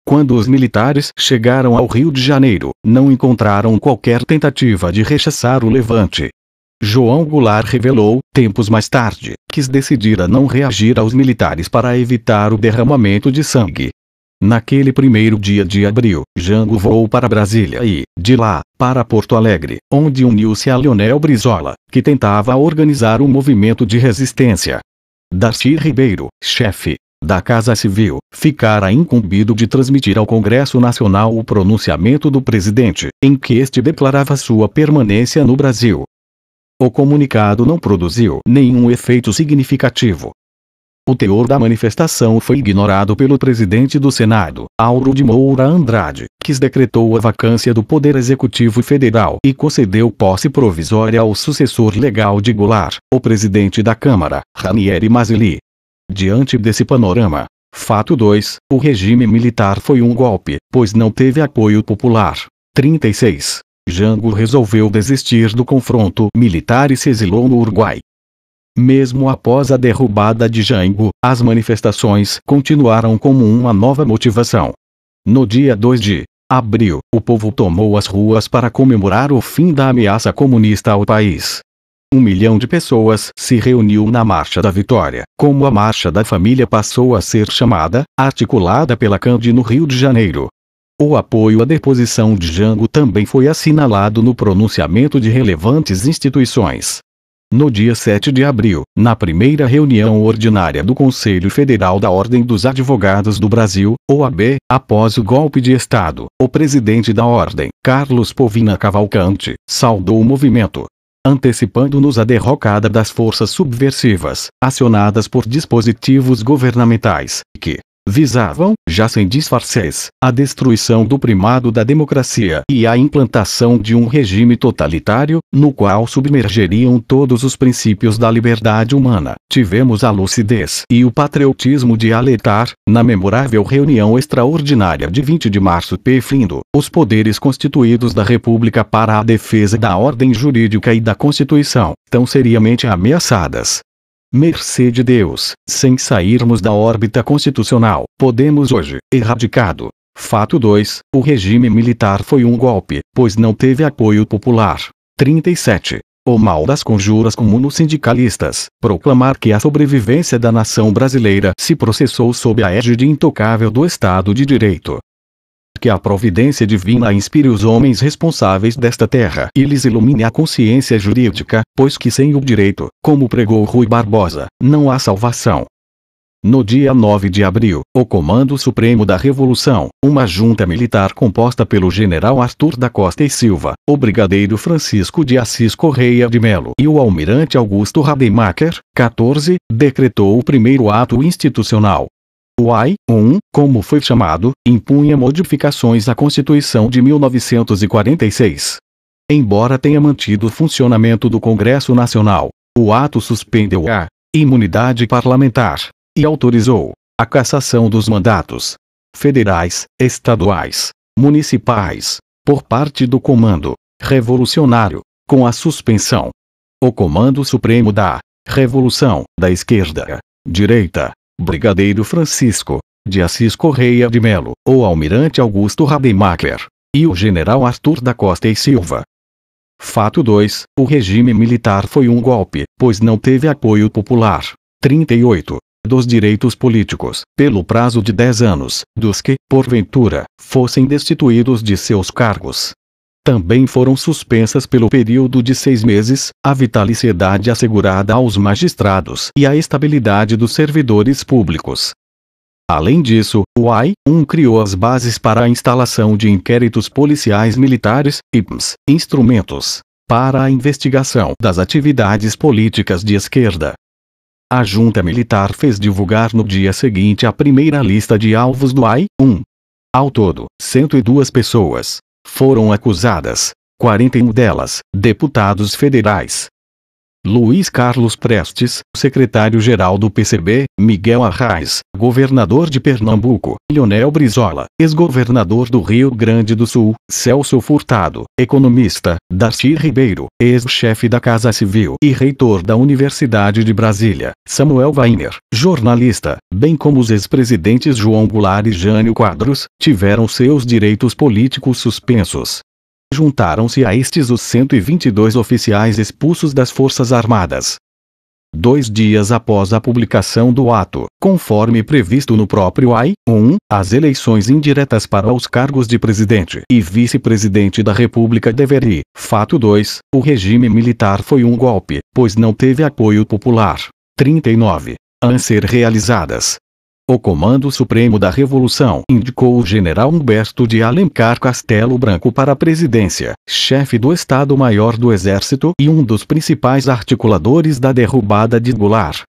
Quando os militares chegaram ao Rio de Janeiro, não encontraram qualquer tentativa de rechaçar o levante. João Goulart revelou, tempos mais tarde, que decidira não reagir aos militares para evitar o derramamento de sangue. Naquele primeiro dia de abril, Jango voou para Brasília e, de lá, para Porto Alegre, onde uniu-se a Leonel Brizola, que tentava organizar um movimento de resistência. Darcy Ribeiro, chefe da Casa Civil, ficara incumbido de transmitir ao Congresso Nacional o pronunciamento do presidente, em que este declarava sua permanência no Brasil. O comunicado não produziu nenhum efeito significativo. O teor da manifestação foi ignorado pelo presidente do Senado, Auro de Moura Andrade, que decretou a vacância do Poder Executivo Federal e concedeu posse provisória ao sucessor legal de Goulart, o presidente da Câmara, Ranieri Mazzilli. Diante desse panorama, fato 2, o regime militar foi um golpe, pois não teve apoio popular. 36. Jango resolveu desistir do confronto militar e se exilou no Uruguai. Mesmo após a derrubada de Jango, as manifestações continuaram como uma nova motivação. No dia 2 de abril, o povo tomou as ruas para comemorar o fim da ameaça comunista ao país. 1 milhão de pessoas se reuniu na Marcha da Vitória, como a Marcha da Família passou a ser chamada, articulada pela CAND no Rio de Janeiro. O apoio à deposição de Jango também foi assinalado no pronunciamento de relevantes instituições. No dia 7 de abril, na primeira reunião ordinária do Conselho Federal da Ordem dos Advogados do Brasil, OAB, após o golpe de Estado, o presidente da Ordem, Carlos Povina Cavalcante, saudou o movimento, antecipando-nos a derrocada das forças subversivas, acionadas por dispositivos governamentais, que visavam, já sem disfarces, a destruição do primado da democracia e a implantação de um regime totalitário, no qual submergeriam todos os princípios da liberdade humana. Tivemos a lucidez e o patriotismo de alertar, na memorável reunião extraordinária de 20 de março, findo os poderes constituídos da República para a defesa da ordem jurídica e da Constituição, tão seriamente ameaçadas. Mercê de Deus, sem sairmos da órbita constitucional, podemos hoje, erradicado. Fato 2, o regime militar foi um golpe, pois não teve apoio popular. 37. O mal das conjuras comuno-sindicalistas, proclamar que a sobrevivência da nação brasileira se processou sob a égide intocável do Estado de Direito. Que a providência divina inspire os homens responsáveis desta terra e lhes ilumine a consciência jurídica, pois que sem o direito, como pregou Rui Barbosa, não há salvação. No dia 9 de abril, o Comando Supremo da Revolução, uma junta militar composta pelo general Arthur da Costa e Silva, o brigadeiro Francisco de Assis Correia de Melo e o almirante Augusto Rademacher, 14, decretou o primeiro ato institucional. O AI-1, como foi chamado, impunha modificações à Constituição de 1946. Embora tenha mantido o funcionamento do Congresso Nacional, o ato suspendeu a imunidade parlamentar e autorizou a cassação dos mandatos federais, estaduais, municipais, por parte do Comando Revolucionário, com a suspensão. O Comando Supremo da Revolução, da esquerda, direita, brigadeiro Francisco de Assis Correia de Melo, o almirante Augusto Rademacher e o general Arthur da Costa e Silva. Fato 2, o regime militar foi um golpe, pois não teve apoio popular. 38. Dos direitos políticos, pelo prazo de 10 anos, dos que, porventura, fossem destituídos de seus cargos. Também foram suspensas pelo período de 6 meses, a vitaliciedade assegurada aos magistrados e a estabilidade dos servidores públicos. Além disso, o AI-1 criou as bases para a instalação de inquéritos policiais militares, IPMs, instrumentos para a investigação das atividades políticas de esquerda. A junta militar fez divulgar no dia seguinte a primeira lista de alvos do AI-1. Ao todo, 102 pessoas foram acusadas, 41 delas, deputados federais. Luiz Carlos Prestes, secretário-geral do PCB, Miguel Arraes, governador de Pernambuco, Leonel Brizola, ex-governador do Rio Grande do Sul, Celso Furtado, economista, Darcy Ribeiro, ex-chefe da Casa Civil e reitor da Universidade de Brasília, Samuel Weiner, jornalista, bem como os ex-presidentes João Goulart e Jânio Quadros, tiveram seus direitos políticos suspensos. Juntaram-se a estes os 122 oficiais expulsos das Forças Armadas. 2 dias após a publicação do ato, conforme previsto no próprio AI, as eleições indiretas para os cargos de presidente e vice-presidente da República deveriam. Fato 2, o regime militar foi um golpe, pois não teve apoio popular. 39. A ser realizadas. O Comando Supremo da Revolução indicou o general Humberto de Alencar Castelo Branco para a presidência, chefe do Estado-Maior do Exército e um dos principais articuladores da derrubada de Goulart.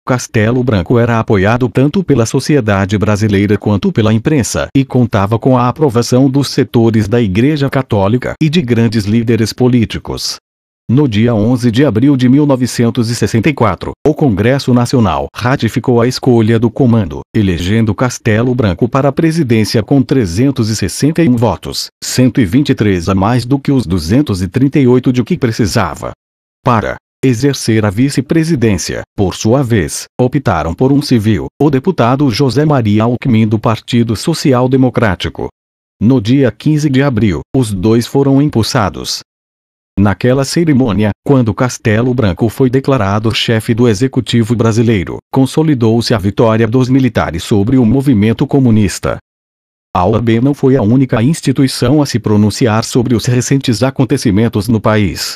Castelo Branco era apoiado tanto pela sociedade brasileira quanto pela imprensa e contava com a aprovação dos setores da Igreja Católica e de grandes líderes políticos. No dia 11 de abril de 1964, o Congresso Nacional ratificou a escolha do comando, elegendo Castelo Branco para a presidência com 361 votos, 123 a mais do que os 238 de que precisava. Para exercer a vice-presidência, por sua vez, optaram por um civil, o deputado José Maria Alckmin do Partido Social Democrático. No dia 15 de abril, os dois foram empossados. Naquela cerimônia, quando Castelo Branco foi declarado chefe do Executivo brasileiro, consolidou-se a vitória dos militares sobre o movimento comunista. A OAB não foi a única instituição a se pronunciar sobre os recentes acontecimentos no país.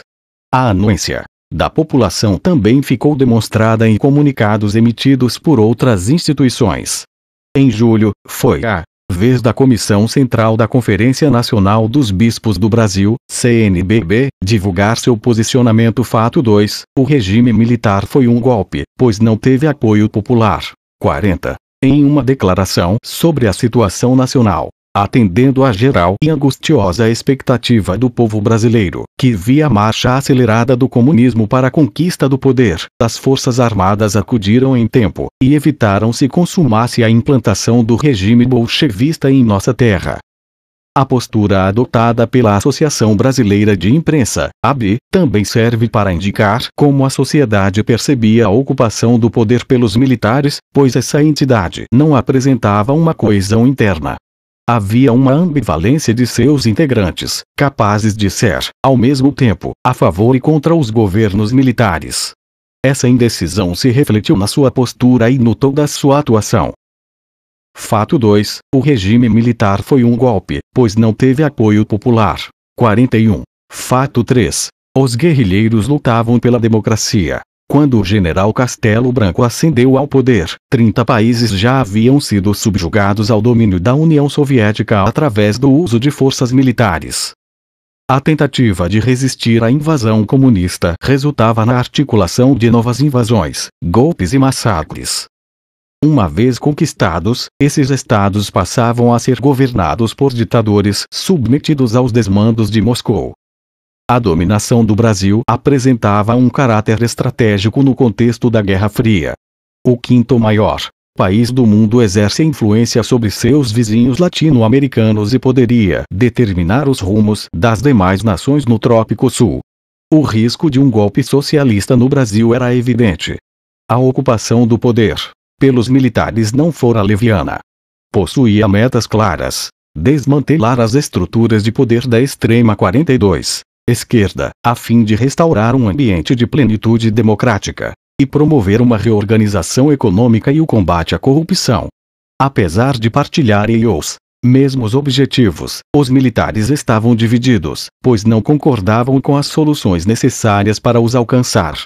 A anuência da população também ficou demonstrada em comunicados emitidos por outras instituições. Em julho, foi a vez da Comissão Central da Conferência Nacional dos Bispos do Brasil, CNBB, divulgar seu posicionamento. Fato 2, o regime militar foi um golpe, pois não teve apoio popular. 40. Em uma declaração sobre a situação nacional, atendendo à geral e angustiosa expectativa do povo brasileiro, que via a marcha acelerada do comunismo para a conquista do poder, as Forças Armadas acudiram em tempo, e evitaram se consumasse a implantação do regime bolchevista em nossa terra. A postura adotada pela Associação Brasileira de Imprensa, AB, também serve para indicar como a sociedade percebia a ocupação do poder pelos militares, pois essa entidade não apresentava uma coesão interna. Havia uma ambivalência de seus integrantes, capazes de ser, ao mesmo tempo, a favor e contra os governos militares. Essa indecisão se refletiu na sua postura e no tom da sua atuação. Fato 2, o regime militar foi um golpe, pois não teve apoio popular. 41. Fato 3, os guerrilheiros lutavam pela democracia. Quando o general Castelo Branco ascendeu ao poder, 30 países já haviam sido subjugados ao domínio da União Soviética através do uso de forças militares. A tentativa de resistir à invasão comunista resultava na articulação de novas invasões, golpes e massacres. Uma vez conquistados, esses estados passavam a ser governados por ditadores submetidos aos desmandos de Moscou. A dominação do Brasil apresentava um caráter estratégico no contexto da Guerra Fria. O quinto maior país do mundo exerce influência sobre seus vizinhos latino-americanos e poderia determinar os rumos das demais nações no Trópico Sul. O risco de um golpe socialista no Brasil era evidente. A ocupação do poder pelos militares não fora leviana. Possuía metas claras: desmantelar as estruturas de poder da extrema 42. Esquerda, a fim de restaurar um ambiente de plenitude democrática, e promover uma reorganização econômica e o combate à corrupção. Apesar de partilharem os mesmos objetivos, os militares estavam divididos, pois não concordavam com as soluções necessárias para os alcançar.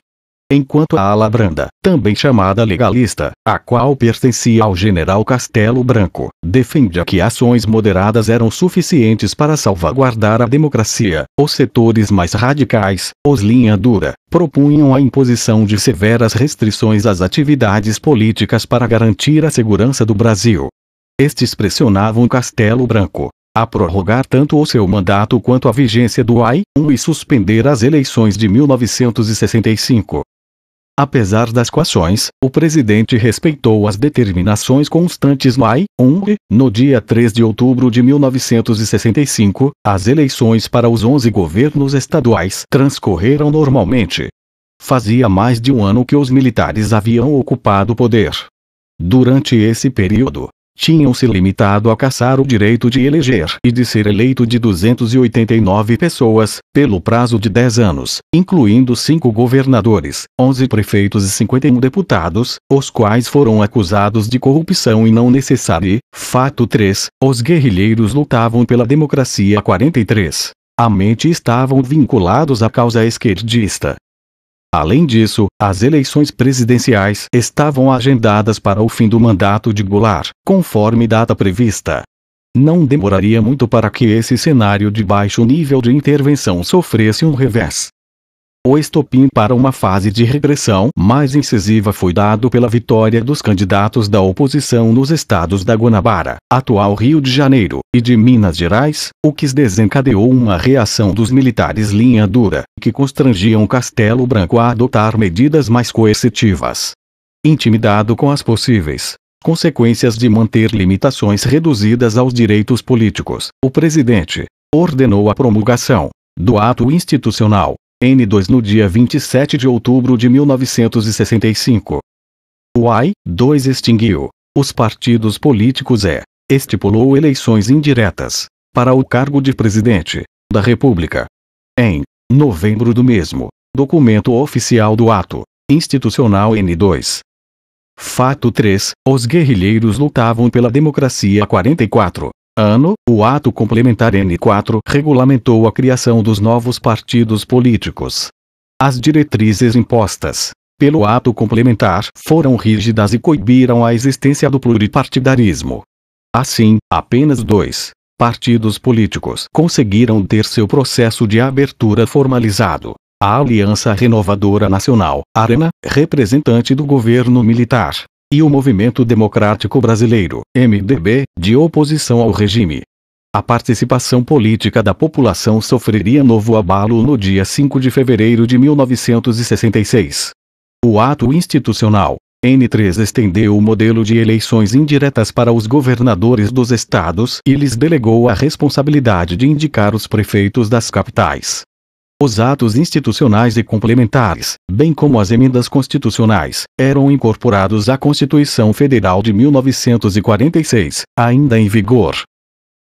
Enquanto a ala branda, também chamada legalista, a qual pertencia ao general Castelo Branco, defendia que ações moderadas eram suficientes para salvaguardar a democracia, os setores mais radicais, os linha dura, propunham a imposição de severas restrições às atividades políticas para garantir a segurança do Brasil. Estes pressionavam Castelo Branco, a prorrogar tanto o seu mandato quanto a vigência do AI-1 e suspender as eleições de 1965. Apesar das coações, o presidente respeitou as determinações constantes no AI-1 e, no dia 3 de outubro de 1965, as eleições para os 11 governos estaduais transcorreram normalmente. Fazia mais de um ano que os militares haviam ocupado o poder. Durante esse período, tinham se limitado a caçar o direito de eleger e de ser eleito de 289 pessoas, pelo prazo de 10 anos, incluindo 5 governadores, 11 prefeitos e 51 deputados, os quais foram acusados de corrupção e não necessária. Fato 3. Os guerrilheiros lutavam pela democracia há 43. A mente estavam vinculados à causa esquerdista. Além disso, as eleições presidenciais estavam agendadas para o fim do mandato de Goulart, conforme data prevista. Não demoraria muito para que esse cenário de baixo nível de intervenção sofresse um revés. O estopim para uma fase de repressão mais incisiva foi dado pela vitória dos candidatos da oposição nos estados da Guanabara, atual Rio de Janeiro, e de Minas Gerais, o que desencadeou uma reação dos militares linha dura, que constrangiam Castelo Branco a adotar medidas mais coercitivas. Intimidado com as possíveis consequências de manter limitações reduzidas aos direitos políticos, o presidente ordenou a promulgação do Ato Institucional N2 no dia 27 de outubro de 1965. O AI-2 extinguiu os partidos políticos e estipulou eleições indiretas para o cargo de presidente da República. Em novembro do mesmo, documento oficial do Ato Institucional N2. Fato 3. Os guerrilheiros lutavam pela democracia há 44. O Ato Complementar N4 regulamentou a criação dos novos partidos políticos. As diretrizes impostas pelo Ato Complementar foram rígidas e coibiram a existência do pluripartidarismo. Assim, apenas 2 partidos políticos conseguiram ter seu processo de abertura formalizado: a Aliança Renovadora Nacional, ARENA, representante do governo militar, e o Movimento Democrático Brasileiro, MDB, de oposição ao regime. A participação política da população sofreria novo abalo no dia 5 de fevereiro de 1966. O Ato Institucional N3 estendeu o modelo de eleições indiretas para os governadores dos estados e lhes delegou a responsabilidade de indicar os prefeitos das capitais. Os atos institucionais e complementares, bem como as emendas constitucionais, eram incorporados à Constituição Federal de 1946, ainda em vigor.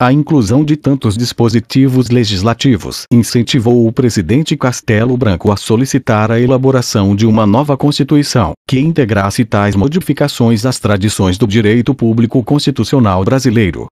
A inclusão de tantos dispositivos legislativos incentivou o presidente Castelo Branco a solicitar a elaboração de uma nova Constituição, que integrasse tais modificações às tradições do direito público constitucional brasileiro.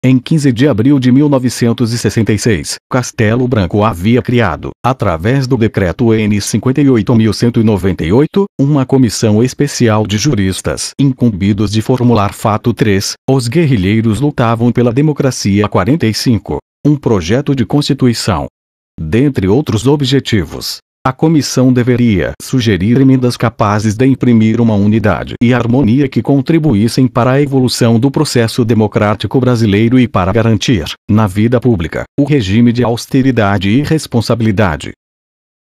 Em 15 de abril de 1966, Castelo Branco havia criado, através do Decreto N. 58.198, uma comissão especial de juristas incumbidos de formular fato 3, os guerrilheiros lutavam pela democracia há 45, um projeto de Constituição. Dentre outros objetivos, a comissão deveria sugerir emendas capazes de imprimir uma unidade e harmonia que contribuíssem para a evolução do processo democrático brasileiro e para garantir, na vida pública, o regime de austeridade e responsabilidade.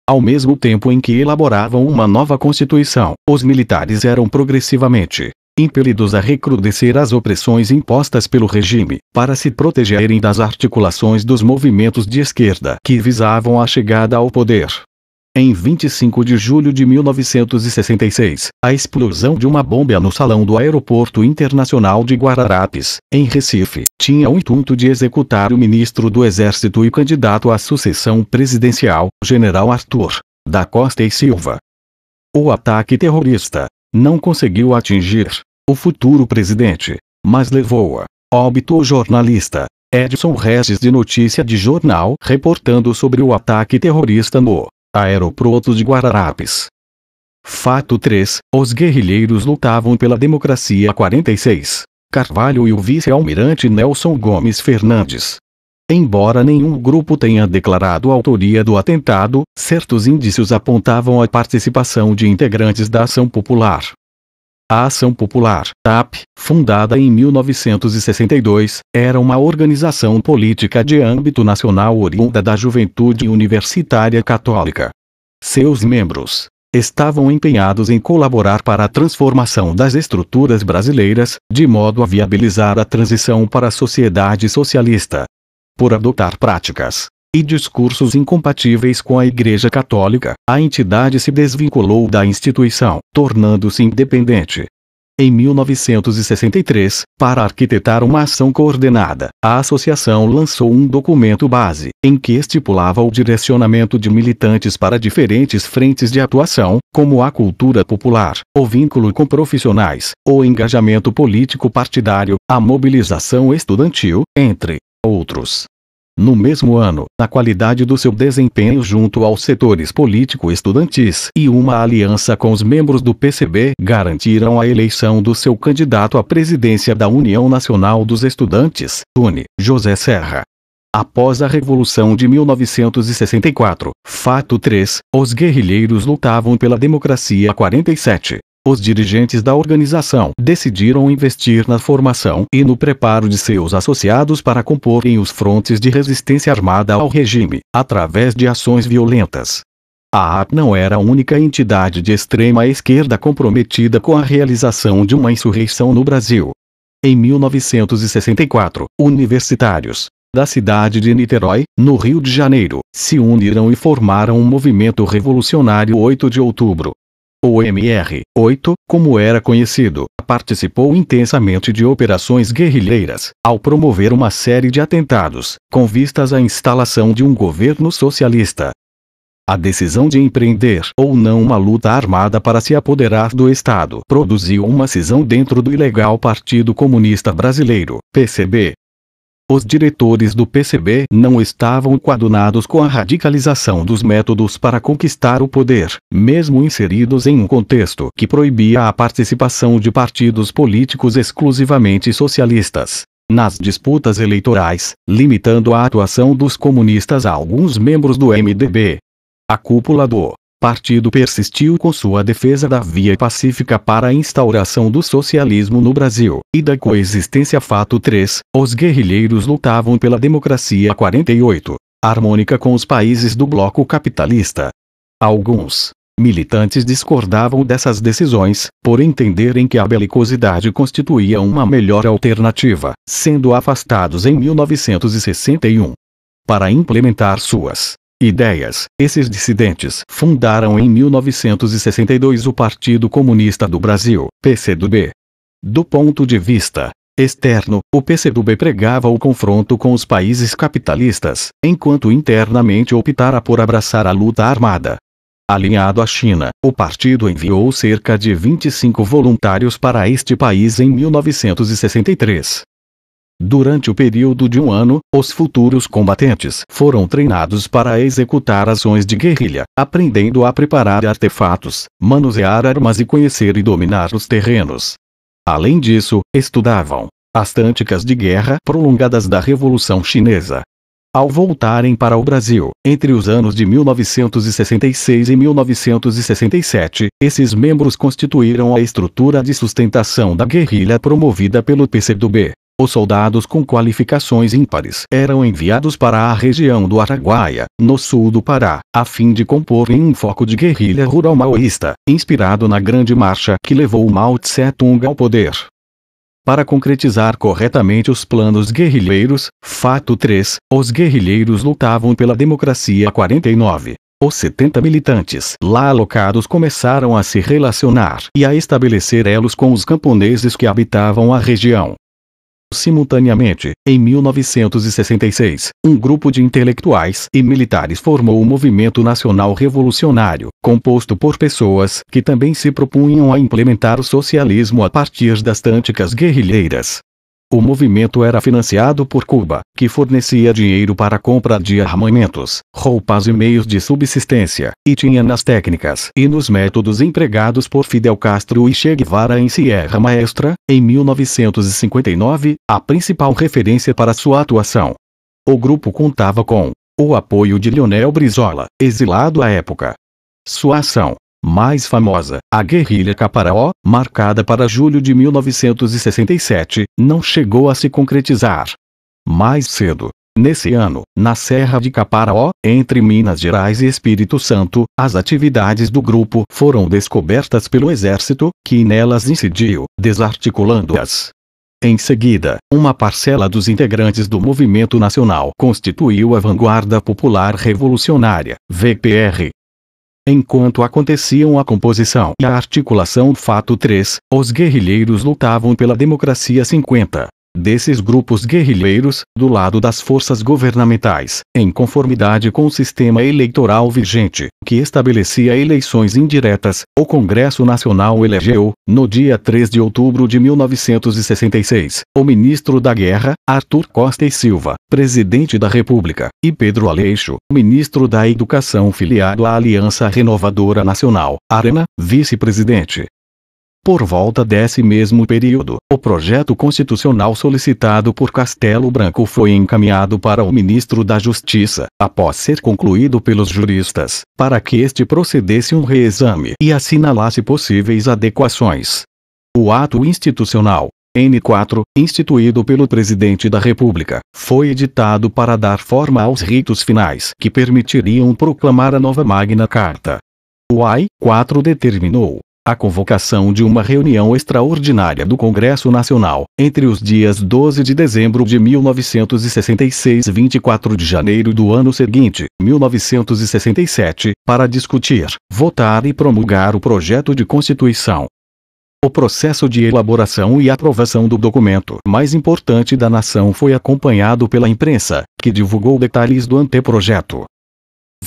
Ao mesmo tempo em que elaboravam uma nova Constituição, os militares eram progressivamente impelidos a recrudescer as opressões impostas pelo regime, para se protegerem das articulações dos movimentos de esquerda que visavam a chegada ao poder. Em 25 de julho de 1966, a explosão de uma bomba no salão do Aeroporto Internacional de Guararapes, em Recife, tinha o intuito de executar o ministro do Exército e candidato à sucessão presidencial, General Arthur da Costa e Silva. O ataque terrorista não conseguiu atingir o futuro presidente, mas levou a óbito o jornalista Edson Regis de Notícia de Jornal, reportando sobre o ataque terrorista no Aeroporto de Guararapes. Fato 3. Os guerrilheiros lutavam pela democracia há 46. Carvalho e o vice-almirante Nelson Gomes Fernandes. Embora nenhum grupo tenha declarado a autoria do atentado, certos indícios apontavam a participação de integrantes da Ação Popular. A Ação Popular, TAP, fundada em 1962, era uma organização política de âmbito nacional oriunda da Juventude Universitária Católica. Seus membros estavam empenhados em colaborar para a transformação das estruturas brasileiras, de modo a viabilizar a transição para a sociedade socialista. Por adotar práticas e discursos incompatíveis com a Igreja Católica, a entidade se desvinculou da instituição, tornando-se independente. Em 1963, para arquitetar uma ação coordenada, a associação lançou um documento base, em que estipulava o direcionamento de militantes para diferentes frentes de atuação, como a cultura popular, o vínculo com profissionais, o engajamento político partidário, a mobilização estudantil, entre outros. No mesmo ano, na qualidade do seu desempenho junto aos setores político-estudantis e uma aliança com os membros do PCB garantiram a eleição do seu candidato à presidência da União Nacional dos Estudantes, UNE, José Serra. Após a Revolução de 1964, fato 3, os guerrilheiros lutavam pela democracia. 47. Os dirigentes da organização decidiram investir na formação e no preparo de seus associados para comporem os frontes de resistência armada ao regime, através de ações violentas. A AP não era a única entidade de extrema esquerda comprometida com a realização de uma insurreição no Brasil. Em 1964, universitários da cidade de Niterói, no Rio de Janeiro, se uniram e formaram um movimento revolucionário 8 de outubro. O MR-8, como era conhecido, participou intensamente de operações guerrilheiras, ao promover uma série de atentados, com vistas à instalação de um governo socialista. A decisão de empreender ou não uma luta armada para se apoderar do Estado produziu uma cisão dentro do ilegal Partido Comunista Brasileiro, PCB. Os diretores do PCB não estavam coadunados com a radicalização dos métodos para conquistar o poder, mesmo inseridos em um contexto que proibia a participação de partidos políticos exclusivamente socialistas nas disputas eleitorais, limitando a atuação dos comunistas a alguns membros do MDB. A cúpula do partido persistiu com sua defesa da via pacífica para a instauração do socialismo no Brasil, e da coexistência. Fato 3, os guerrilheiros lutavam pela democracia. 48, harmônica com os países do bloco capitalista. Alguns militantes discordavam dessas decisões, por entenderem que a belicosidade constituía uma melhor alternativa, sendo afastados em 1961. Para implementar suas ideias, esses dissidentes fundaram em 1962 o Partido Comunista do Brasil, PCdoB. Do ponto de vista externo, o PCdoB pregava o confronto com os países capitalistas, enquanto internamente optara por abraçar a luta armada. Alinhado à China, o partido enviou cerca de 25 voluntários para este país em 1963. Durante o período de um ano, os futuros combatentes foram treinados para executar ações de guerrilha, aprendendo a preparar artefatos, manusear armas e conhecer e dominar os terrenos. Além disso, estudavam as táticas de guerra prolongadas da Revolução Chinesa. Ao voltarem para o Brasil, entre os anos de 1966 e 1967, esses membros constituíram a estrutura de sustentação da guerrilha promovida pelo PCdoB. Os soldados com qualificações ímpares eram enviados para a região do Araguaia, no sul do Pará, a fim de comporem um foco de guerrilha rural maoísta, inspirado na Grande Marcha que levou Mao Tse-tung ao poder. Para concretizar corretamente os planos guerrilheiros, fato 3, os guerrilheiros lutavam pela democracia. 49. Os 70 militantes lá alocados começaram a se relacionar e a estabelecer elos com os camponeses que habitavam a região. Simultaneamente, em 1966, um grupo de intelectuais e militares formou o Movimento Nacional Revolucionário, composto por pessoas que também se propunham a implementar o socialismo a partir das táticas guerrilheiras. O movimento era financiado por Cuba, que fornecia dinheiro para a compra de armamentos, roupas e meios de subsistência, e tinha nas técnicas e nos métodos empregados por Fidel Castro e Che Guevara em Sierra Maestra, em 1959, a principal referência para sua atuação. O grupo contava com o apoio de Leonel Brizola, exilado à época. Sua ação mais famosa, a Guerrilha Caparaó, marcada para julho de 1967, não chegou a se concretizar. Mais cedo, nesse ano, na Serra de Caparaó, entre Minas Gerais e Espírito Santo, as atividades do grupo foram descobertas pelo Exército, que nelas incidiu, desarticulando-as. Em seguida, uma parcela dos integrantes do Movimento Nacional constituiu a Vanguarda Popular Revolucionária, VPR. Enquanto aconteciam a composição e a articulação Fato 3, os guerrilheiros lutavam pela democracia 50. Desses grupos guerrilheiros, do lado das forças governamentais, em conformidade com o sistema eleitoral vigente, que estabelecia eleições indiretas, o Congresso Nacional elegeu, no dia 3 de outubro de 1966, o ministro da Guerra, Arthur Costa e Silva, presidente da República, e Pedro Aleixo, ministro da Educação filiado à Aliança Renovadora Nacional, ARENA, vice-presidente. Por volta desse mesmo período, o projeto constitucional solicitado por Castelo Branco foi encaminhado para o ministro da Justiça, após ser concluído pelos juristas, para que este procedesse um reexame e assinalasse possíveis adequações. O ato institucional, N4, instituído pelo presidente da República, foi editado para dar forma aos ritos finais que permitiriam proclamar a nova Magna Carta. O AI-4 determinou a convocação de uma reunião extraordinária do Congresso Nacional, entre os dias 12 de dezembro de 1966 e 24 de janeiro do ano seguinte, 1967, para discutir, votar e promulgar o projeto de Constituição. O processo de elaboração e aprovação do documento mais importante da nação foi acompanhado pela imprensa, que divulgou detalhes do anteprojeto.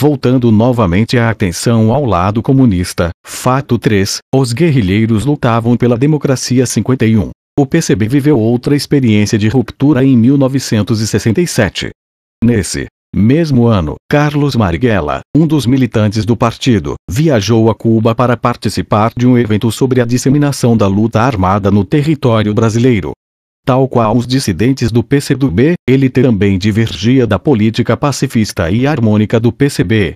Voltando novamente a atenção ao lado comunista, Fato 3, os guerrilheiros lutavam pela democracia 51. O PCB viveu outra experiência de ruptura em 1967. Nesse mesmo ano, Carlos Marighella, um dos militantes do partido, viajou a Cuba para participar de um evento sobre a disseminação da luta armada no território brasileiro. Tal qual os dissidentes do PCdoB, ele também divergia da política pacifista e harmônica do PCB.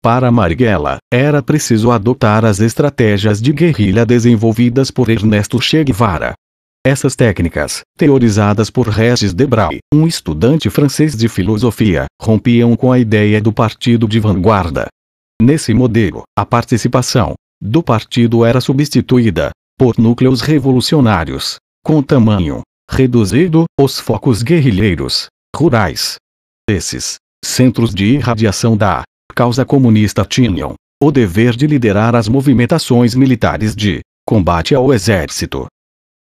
Para Marighella, era preciso adotar as estratégias de guerrilha desenvolvidas por Ernesto Che Guevara. Essas técnicas, teorizadas por Regis Debray, um estudante francês de filosofia, rompiam com a ideia do partido de vanguarda. Nesse modelo, a participação do partido era substituída por núcleos revolucionários, com tamanho reduzido, os focos guerrilheiros rurais. Esses centros de irradiação da causa comunista tinham o dever de liderar as movimentações militares de combate ao exército.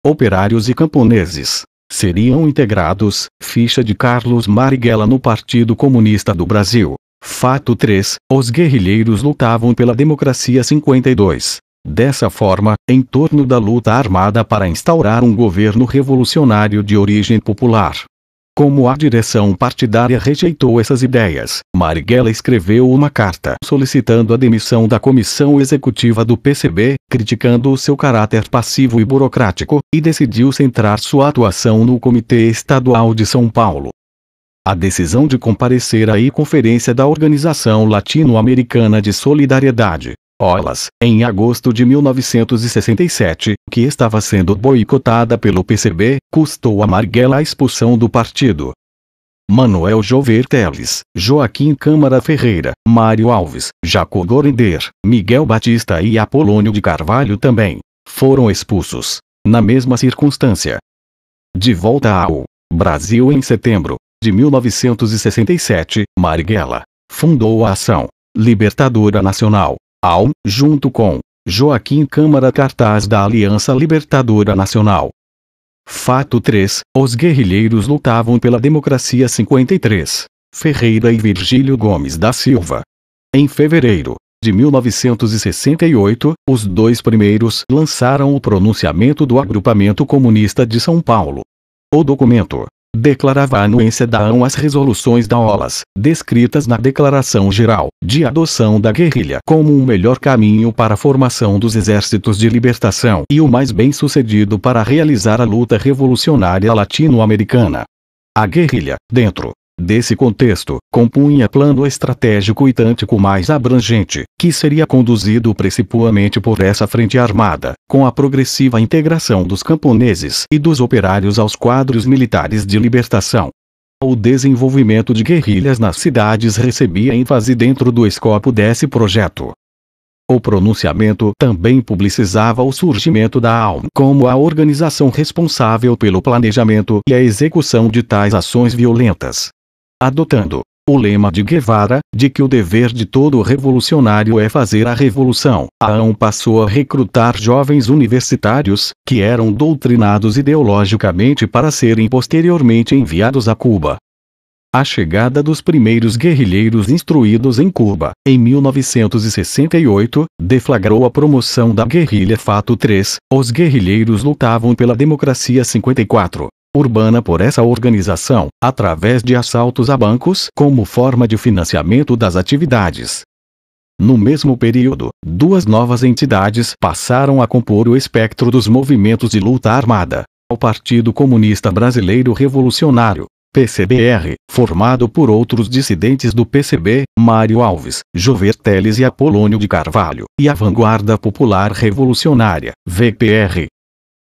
Operários e camponeses seriam integrados, ficha de Carlos Marighella no Partido Comunista do Brasil. Fato 3, os guerrilheiros lutavam pela democracia 52. Dessa forma, em torno da luta armada para instaurar um governo revolucionário de origem popular. Como a direção partidária rejeitou essas ideias, Marighella escreveu uma carta solicitando a demissão da comissão executiva do PCB, criticando o seu caráter passivo e burocrático, e decidiu centrar sua atuação no Comitê Estadual de São Paulo. A decisão de comparecer à Conferência da Organização Latino-Americana de Solidariedade, OLAS, em agosto de 1967, que estava sendo boicotada pelo PCB, custou a Marighella a expulsão do partido. Manuel Jover Teles, Joaquim Câmara Ferreira, Mário Alves, Jaco Gorender, Miguel Batista e Apolônio de Carvalho também foram expulsos, na mesma circunstância. De volta ao Brasil em setembro de 1967, Marighella fundou a Ação Libertadora Nacional, AL, junto com Joaquim Câmara, cartaz da Aliança Libertadora Nacional. Fato 3, os guerrilheiros lutavam pela democracia 53. Ferreira e Virgílio Gomes da Silva. Em fevereiro de 1968, os dois primeiros lançaram o pronunciamento do Agrupamento Comunista de São Paulo. O documento declarava a anuência às resoluções da OLAS, descritas na Declaração Geral de Adoção da Guerrilha como um melhor caminho para a formação dos exércitos de libertação e o mais bem-sucedido para realizar a luta revolucionária latino-americana. A guerrilha, dentro desse contexto, compunha plano estratégico e tático mais abrangente, que seria conduzido principalmente por essa frente armada, com a progressiva integração dos camponeses e dos operários aos quadros militares de libertação. O desenvolvimento de guerrilhas nas cidades recebia ênfase dentro do escopo desse projeto. O pronunciamento também publicizava o surgimento da ALN como a organização responsável pelo planejamento e a execução de tais ações violentas. Adotando o lema de Guevara, de que o dever de todo revolucionário é fazer a revolução, a ALN passou a recrutar jovens universitários, que eram doutrinados ideologicamente para serem posteriormente enviados a Cuba. A chegada dos primeiros guerrilheiros instruídos em Cuba, em 1968, deflagrou a promoção da guerrilha Fato 3, os guerrilheiros lutavam pela democracia 54, urbana por essa organização, através de assaltos a bancos como forma de financiamento das atividades. No mesmo período, duas novas entidades passaram a compor o espectro dos movimentos de luta armada: o Partido Comunista Brasileiro Revolucionário, PCBR, formado por outros dissidentes do PCB, Mário Alves, Jover Teles e Apolônio de Carvalho, e a Vanguarda Popular Revolucionária, VPR.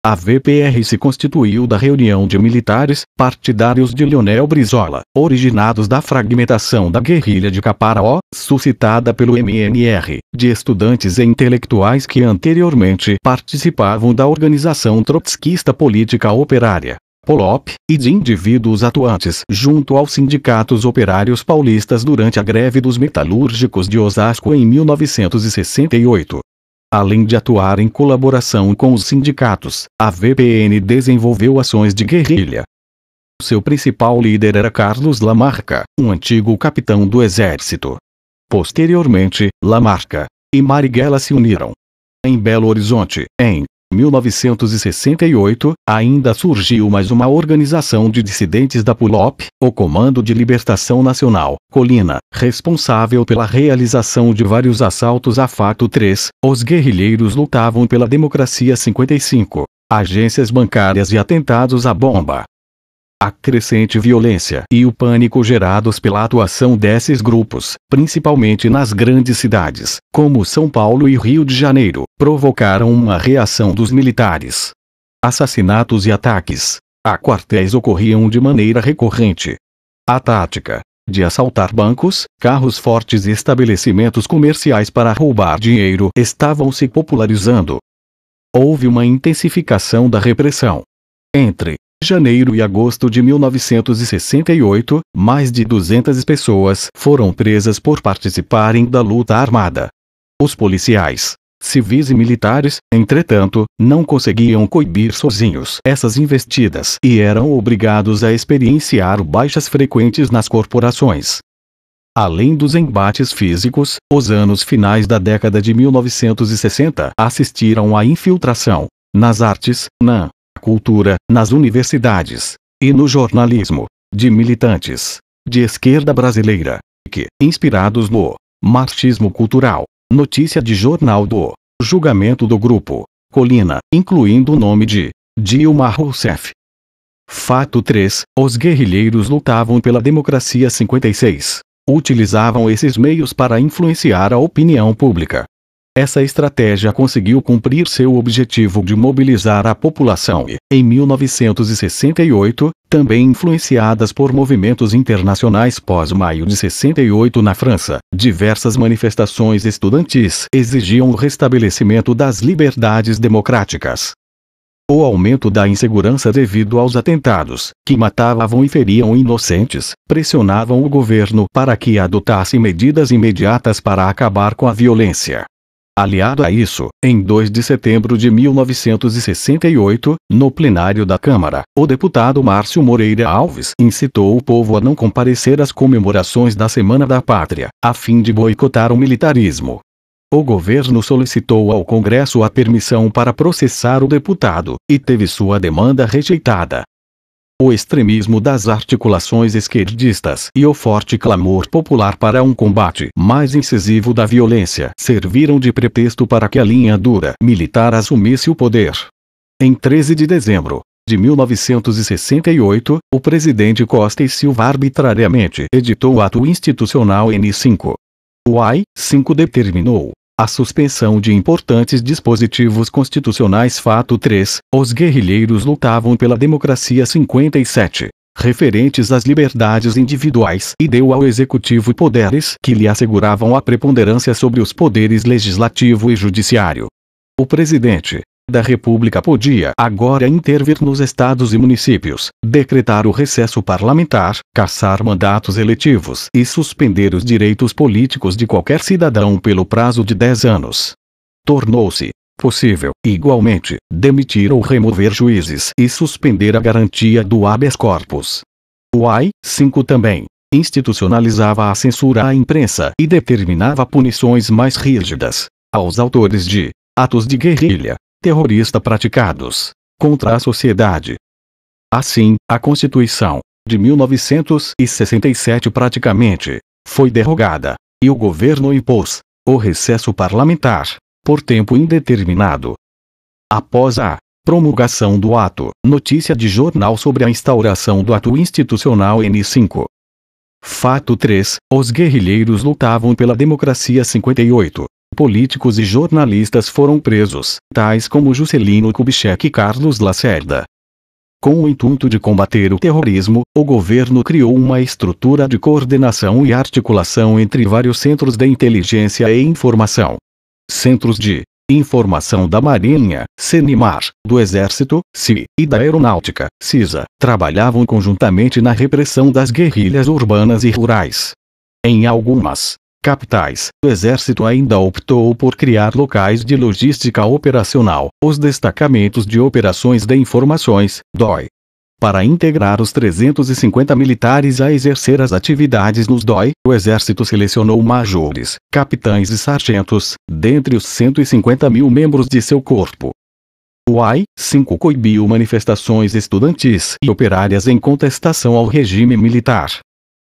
A VPR se constituiu da reunião de militares, partidários de Leonel Brizola, originados da fragmentação da guerrilha de Caparaó, suscitada pelo MNR, de estudantes e intelectuais que anteriormente participavam da organização trotskista política operária, POLOP, e de indivíduos atuantes junto aos sindicatos operários paulistas durante a greve dos metalúrgicos de Osasco em 1968. Além de atuar em colaboração com os sindicatos, a VPN desenvolveu ações de guerrilha. Seu principal líder era Carlos Lamarca, um antigo capitão do exército. Posteriormente, Lamarca e Marighella se uniram. Em Belo Horizonte, em 1968, ainda surgiu mais uma organização de dissidentes da PULOP, o Comando de Libertação Nacional, Colina, responsável pela realização de vários assaltos a Fato 3, os guerrilheiros lutavam pela democracia 55, agências bancárias e atentados à bomba. A crescente violência e o pânico gerados pela atuação desses grupos, principalmente nas grandes cidades, como São Paulo e Rio de Janeiro, provocaram uma reação dos militares. Assassinatos e ataques a quartéis ocorriam de maneira recorrente. A tática de assaltar bancos, carros fortes e estabelecimentos comerciais para roubar dinheiro estavam se popularizando. Houve uma intensificação da repressão. Entre janeiro e agosto de 1968, mais de 200 pessoas foram presas por participarem da luta armada. Os policiais, civis e militares, entretanto, não conseguiam coibir sozinhos essas investidas e eram obrigados a experienciar baixas frequentes nas corporações. Além dos embates físicos, os anos finais da década de 1960 assistiram à infiltração nas artes, na cultura, nas universidades e no jornalismo, de militantes de esquerda brasileira, que, inspirados no marxismo cultural, notícia de jornal do julgamento do grupo Colina, incluindo o nome de Dilma Rousseff. Fato 3, os guerrilheiros lutavam pela democracia 56. Utilizavam esses meios para influenciar a opinião pública. Essa estratégia conseguiu cumprir seu objetivo de mobilizar a população e, em 1968, também influenciadas por movimentos internacionais pós-maio de 68 na França, diversas manifestações estudantis exigiam o restabelecimento das liberdades democráticas. O aumento da insegurança devido aos atentados, que matavam e feriam inocentes, pressionavam o governo para que adotasse medidas imediatas para acabar com a violência. Aliado a isso, em 2 de setembro de 1968, no plenário da Câmara, o deputado Márcio Moreira Alves incitou o povo a não comparecer às comemorações da Semana da Pátria, a fim de boicotar o militarismo. O governo solicitou ao Congresso a permissão para processar o deputado, e teve sua demanda rejeitada. O extremismo das articulações esquerdistas e o forte clamor popular para um combate mais incisivo da violência serviram de pretexto para que a linha dura militar assumisse o poder. Em 13 de dezembro de 1968, o presidente Costa e Silva arbitrariamente editou o Ato Institucional N5. O AI-5 determinou a suspensão de importantes dispositivos constitucionais. Fato 3. Os guerrilheiros lutavam pela democracia 57, referentes às liberdades individuais, e deu ao executivo poderes que lhe asseguravam a preponderância sobre os poderes legislativo e judiciário. O presidente da República podia agora intervir nos estados e municípios, decretar o recesso parlamentar, cassar mandatos eletivos e suspender os direitos políticos de qualquer cidadão pelo prazo de 10 anos. Tornou-se possível, igualmente, demitir ou remover juízes e suspender a garantia do habeas corpus. O AI-5 também institucionalizava a censura à imprensa e determinava punições mais rígidas aos autores de atos de guerrilha terrorista praticados contra a sociedade. Assim, a Constituição de 1967 praticamente foi derrogada, e o governo impôs o recesso parlamentar por tempo indeterminado. Após a promulgação do ato, notícia de jornal sobre a instauração do Ato Institucional N5. Fato 3. Os guerrilheiros lutavam pela democracia 58. Políticos e jornalistas foram presos, tais como Juscelino Kubitschek e Carlos Lacerda. Com o intuito de combater o terrorismo, o governo criou uma estrutura de coordenação e articulação entre vários centros de inteligência e informação. Centros de Informação da Marinha, CENIMAR, do Exército, CI, e da Aeronáutica, CISA, trabalhavam conjuntamente na repressão das guerrilhas urbanas e rurais. Em algumas capitais, o Exército ainda optou por criar locais de logística operacional, os Destacamentos de Operações de Informações, DOI. Para integrar os 350 militares a exercer as atividades nos DOI, o Exército selecionou majores, capitães e sargentos, dentre os 150 mil membros de seu corpo. O AI-5 coibiu manifestações estudantis e operárias em contestação ao regime militar.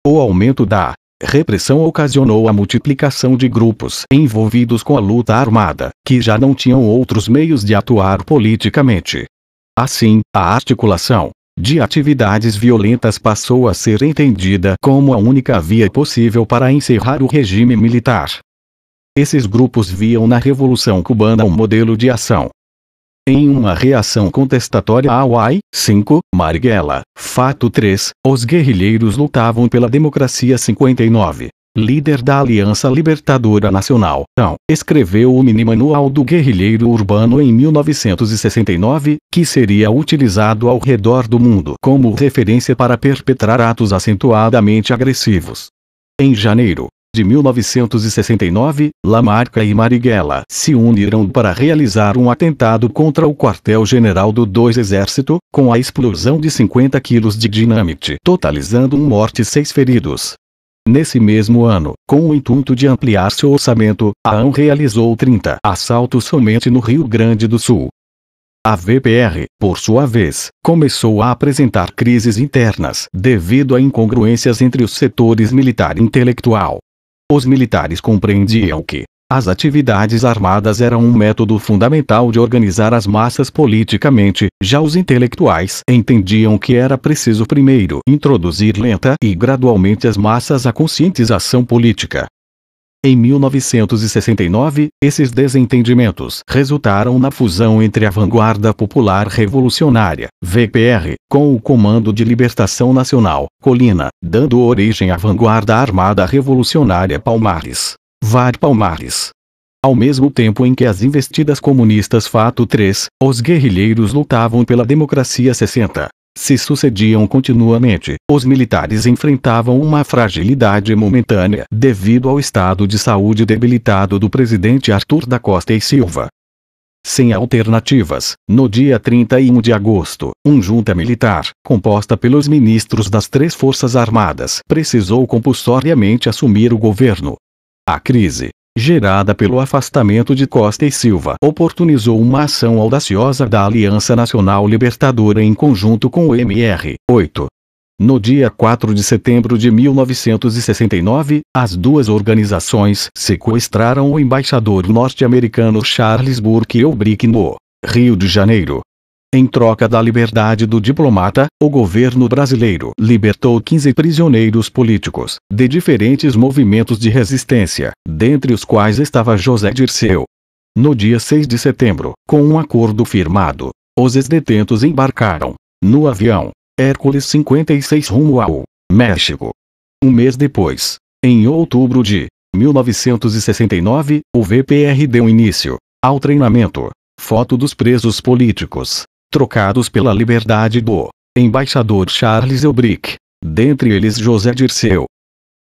O aumento da repressão ocasionou a multiplicação de grupos envolvidos com a luta armada, que já não tinham outros meios de atuar politicamente. Assim, a articulação de atividades violentas passou a ser entendida como a única via possível para encerrar o regime militar. Esses grupos viam na Revolução Cubana um modelo de ação. Em uma reação contestatória ao AI-5, Marighella, fato 3, os guerrilheiros lutavam pela democracia 59. Líder da Aliança Libertadora Nacional, escreveu o mini-manual do guerrilheiro urbano em 1969, que seria utilizado ao redor do mundo como referência para perpetrar atos acentuadamente agressivos. Em janeiro de 1969, Lamarca e Marighella se uniram para realizar um atentado contra o quartel-general do 2 Exército, com a explosão de 50 quilos de dinamite, totalizando 1 morte e 6 feridos. Nesse mesmo ano, com o intuito de ampliar seu orçamento, a AN realizou 30 assaltos somente no Rio Grande do Sul. A VPR, por sua vez, começou a apresentar crises internas devido a incongruências entre os setores militar e intelectual. Os militares compreendiam que as atividades armadas eram um método fundamental de organizar as massas politicamente, já os intelectuais entendiam que era preciso primeiro introduzir lenta e gradualmente as massas à conscientização política. Em 1969, esses desentendimentos resultaram na fusão entre a Vanguarda Popular Revolucionária, VPR, com o Comando de Libertação Nacional, Colina, dando origem à Vanguarda Armada Revolucionária Palmares, VAR Palmares. Ao mesmo tempo em que as investidas comunistas fato 3, os guerrilheiros lutavam pela democracia 60. Se sucediam continuamente, os militares enfrentavam uma fragilidade momentânea devido ao estado de saúde debilitado do presidente Arthur da Costa e Silva. Sem alternativas, no dia 31 de agosto, junta militar, composta pelos ministros das 3 Forças Armadas, precisou compulsoriamente assumir o governo. A crise, gerada pelo afastamento de Costa e Silva, oportunizou uma ação audaciosa da Aliança Nacional Libertadora em conjunto com o MR-8. No dia 4 de setembro de 1969, as duas organizações sequestraram o embaixador norte-americano Charles Burke Obrick no Rio de Janeiro. Em troca da liberdade do diplomata, o governo brasileiro libertou 15 prisioneiros políticos, de diferentes movimentos de resistência, dentre os quais estava José Dirceu. No dia 6 de setembro, com um acordo firmado, os ex-detentos embarcaram no avião Hércules 56 rumo ao México. Um mês depois, em outubro de 1969, o VPR deu início ao treinamento. Foto dos presos políticos, trocados pela liberdade do embaixador Charles Elbrick, dentre eles José Dirceu.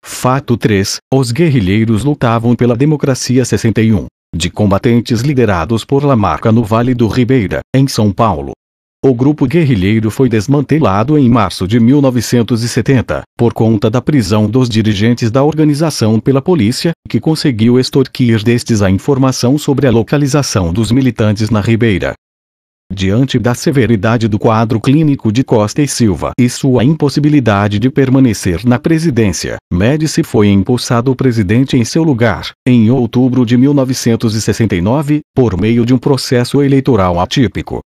Fato 3. Os guerrilheiros lutavam pela democracia 61, de combatentes liderados por Lamarca no Vale do Ribeira, em São Paulo. O grupo guerrilheiro foi desmantelado em março de 1970, por conta da prisão dos dirigentes da organização pela polícia, que conseguiu extorquir destes a informação sobre a localização dos militantes na Ribeira. Diante da severidade do quadro clínico de Costa e Silva e sua impossibilidade de permanecer na presidência, Médici foi empossado presidente em seu lugar, em outubro de 1969, por meio de um processo eleitoral atípico.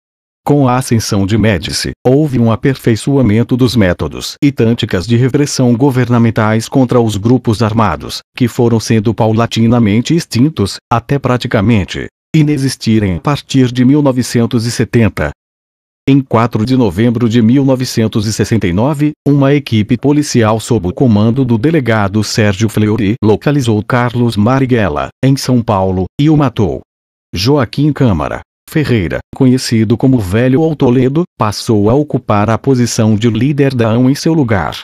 Com a ascensão de Médici, houve um aperfeiçoamento dos métodos e táticas de repressão governamentais contra os grupos armados, que foram sendo paulatinamente extintos, até praticamente inexistirem a partir de 1970. Em 4 de novembro de 1969, uma equipe policial sob o comando do delegado Sérgio Fleury localizou Carlos Marighella, em São Paulo, e o matou. Joaquim Câmara Ferreira, conhecido como Velho ou Toledo, passou a ocupar a posição de líder da AN em seu lugar.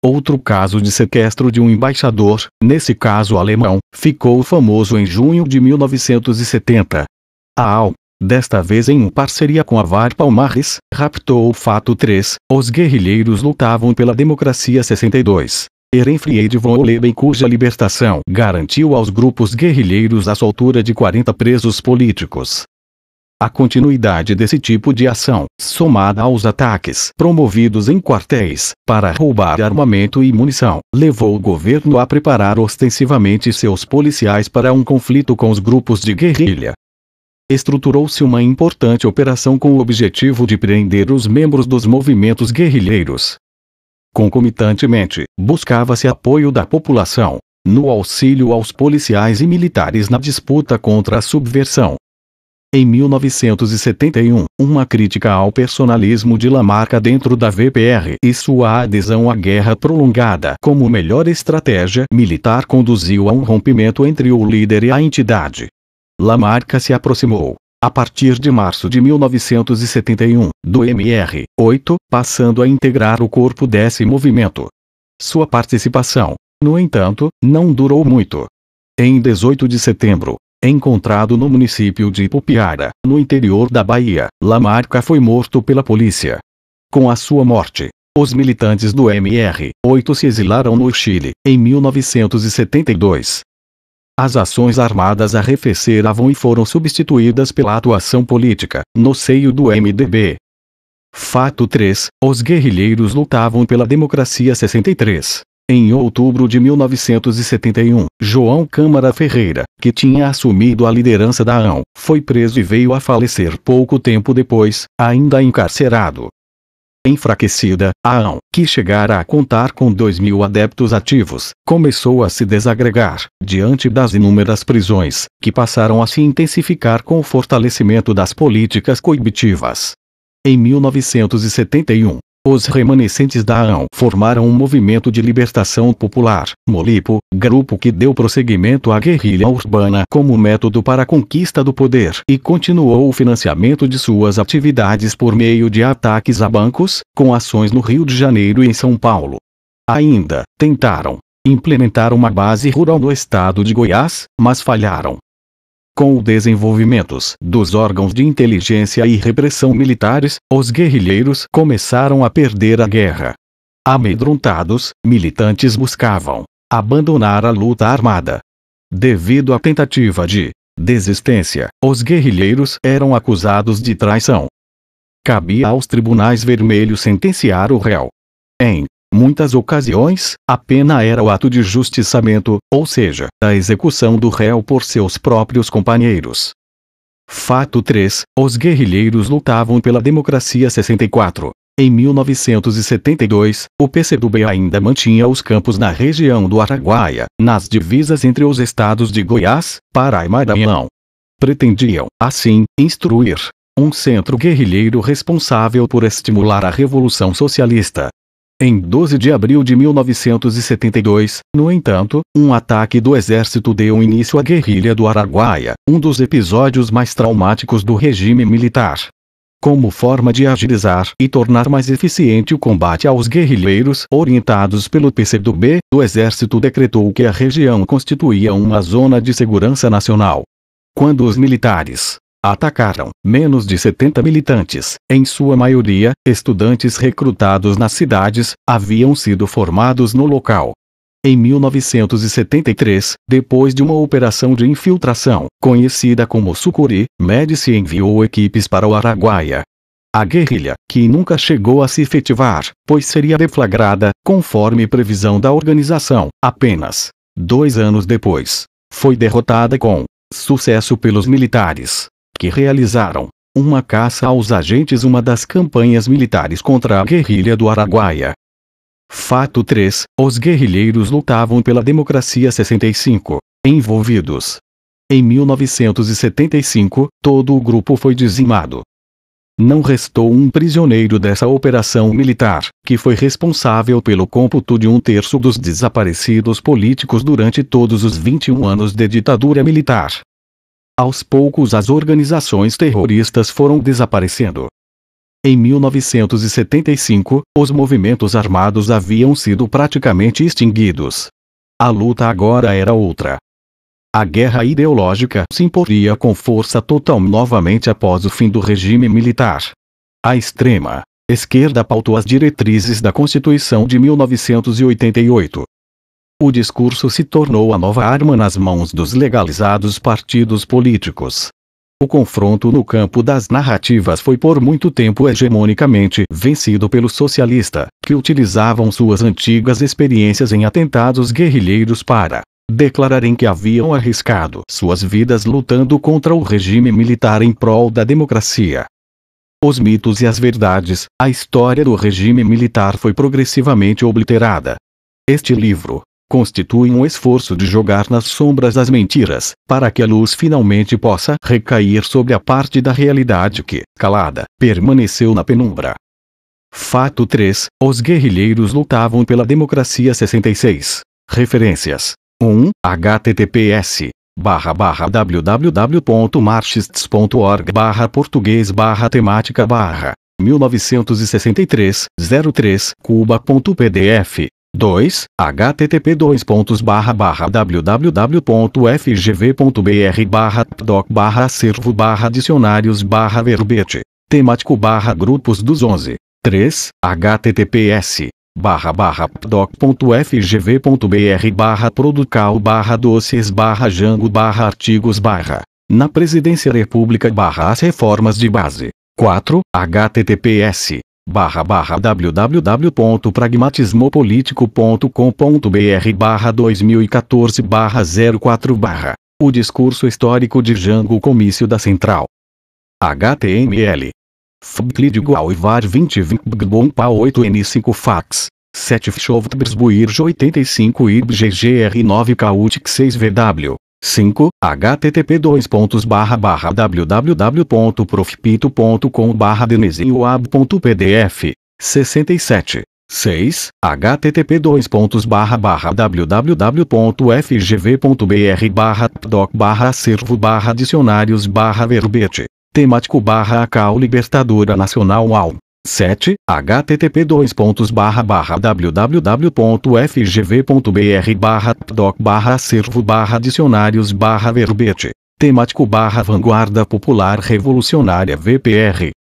Outro caso de sequestro de um embaixador, nesse caso alemão, ficou famoso em junho de 1970. A AU, desta vez em parceria com a VAR Palmares, raptou o Fato 3. Os guerrilheiros lutavam pela democracia 62. Ehrenfried von Leben, cuja libertação garantiu aos grupos guerrilheiros a soltura de 40 presos políticos. A continuidade desse tipo de ação, somada aos ataques promovidos em quartéis para roubar armamento e munição, levou o governo a preparar ostensivamente seus policiais para um conflito com os grupos de guerrilha. Estruturou-se uma importante operação com o objetivo de prender os membros dos movimentos guerrilheiros. Concomitantemente, buscava-se apoio da população no auxílio aos policiais e militares na disputa contra a subversão. Em 1971, uma crítica ao personalismo de Lamarca dentro da VPR e sua adesão à guerra prolongada como melhor estratégia militar conduziu a um rompimento entre o líder e a entidade. Lamarca se aproximou, a partir de março de 1971, do MR-8, passando a integrar o corpo desse movimento. Sua participação, no entanto, não durou muito. Em 18 de setembro, encontrado no município de Ipupiara, no interior da Bahia, Lamarca foi morto pela polícia. Com a sua morte, os militantes do MR-8 se exilaram no Chile, em 1972. As ações armadas arrefeceram e foram substituídas pela atuação política, no seio do MDB. Fato 3. Os guerrilheiros lutavam pela democracia 63. Em outubro de 1971, João Câmara Ferreira, que tinha assumido a liderança da AN, foi preso e veio a falecer pouco tempo depois, ainda encarcerado. Enfraquecida, a AN, que chegara a contar com 2.000 adeptos ativos, começou a se desagregar, diante das inúmeras prisões, que passaram a se intensificar com o fortalecimento das políticas coibitivas. Em 1971, os remanescentes da AN formaram um movimento de libertação popular, MOLIPO, grupo que deu prosseguimento à guerrilha urbana como método para a conquista do poder e continuou o financiamento de suas atividades por meio de ataques a bancos, com ações no Rio de Janeiro e em São Paulo. Ainda tentaram implementar uma base rural no estado de Goiás, mas falharam. Com o desenvolvimento dos órgãos de inteligência e repressão militares, os guerrilheiros começaram a perder a guerra. Amedrontados, militantes buscavam abandonar a luta armada. Devido à tentativa de desistência, os guerrilheiros eram acusados de traição. Cabia aos tribunais vermelhos sentenciar o réu. Em muitas ocasiões, a pena era o ato de justiçamento, ou seja, a execução do réu por seus próprios companheiros. Fato 3. Os guerrilheiros lutavam pela democracia 64. Em 1972, o PCdoB ainda mantinha os campos na região do Araguaia, nas divisas entre os estados de Goiás, Pará e Maranhão. Pretendiam, assim, instruir um centro guerrilheiro responsável por estimular a Revolução Socialista. Em 12 de abril de 1972, no entanto, um ataque do exército deu início à guerrilha do Araguaia, um dos episódios mais traumáticos do regime militar. Como forma de agilizar e tornar mais eficiente o combate aos guerrilheiros orientados pelo PCdoB, o exército decretou que a região constituía uma zona de segurança nacional. Quando os militares atacaram menos de 70 militantes, em sua maioria, estudantes recrutados nas cidades, haviam sido formados no local. Em 1973, depois de uma operação de infiltração, conhecida como Sucuri, Médici enviou equipes para o Araguaia. A guerrilha, que nunca chegou a se efetivar, pois seria deflagrada, conforme previsão da organização, apenas 2 anos depois, foi derrotada com sucesso pelos militares, que realizaram uma caça aos agentes, uma das campanhas militares contra a guerrilha do Araguaia. Fato 3. Os guerrilheiros lutavam pela democracia 65. Envolvidos. Em 1975, todo o grupo foi dizimado. Não restou um prisioneiro dessa operação militar, que foi responsável pelo cômputo de 1/3 dos desaparecidos políticos durante todos os 21 anos de ditadura militar. Aos poucos as organizações terroristas foram desaparecendo. Em 1975, os movimentos armados haviam sido praticamente extinguidos. A luta agora era outra. A guerra ideológica se imporia com força total novamente após o fim do regime militar. A extrema esquerda pautou as diretrizes da Constituição de 1988. O discurso se tornou a nova arma nas mãos dos legalizados partidos políticos. O confronto no campo das narrativas foi por muito tempo hegemonicamente vencido pelo socialista, que utilizavam suas antigas experiências em atentados guerrilheiros para declararem que haviam arriscado suas vidas lutando contra o regime militar em prol da democracia. Os mitos e as verdades, a história do regime militar foi progressivamente obliterada. Este livro constitui um esforço de jogar nas sombras as mentiras, para que a luz finalmente possa recair sobre a parte da realidade que, calada, permaneceu na penumbra. Fato 3. Os guerrilheiros lutavam pela democracia 66. Referências. 1. https://www.marxists.org/português/temática/ 1963, 03, Cuba.pdf. 2. http://www.fgv.br/pdoc/acervo/dicionários/verbete. Temático/grupos dos 11. 3. https://pdoc.fgv.br/producal/dossiês/jango/artigos/ na Presidência República/as reformas de base. 4. https://www.pragmatismopolitico.com.br/2014/04/ O discurso histórico de Jango Comício da Central. HTML. Fbclid igual var 2020 bgbompa 8n5 fax. 7 Fchovtbrsbuirj 85 irbggr 9 Kautik 6vw. 5. http://www.profpito.com/denesioab.pdf. 67. 6. http://www.fgv.br/pdoc/acervo/dicionários/verbete. Temático/ACAU Libertadora Nacional UAU. 7. http://www.fgv.br/pdoc/acervo/dicionários/verbete. Temático/Vanguarda Popular Revolucionária VPR.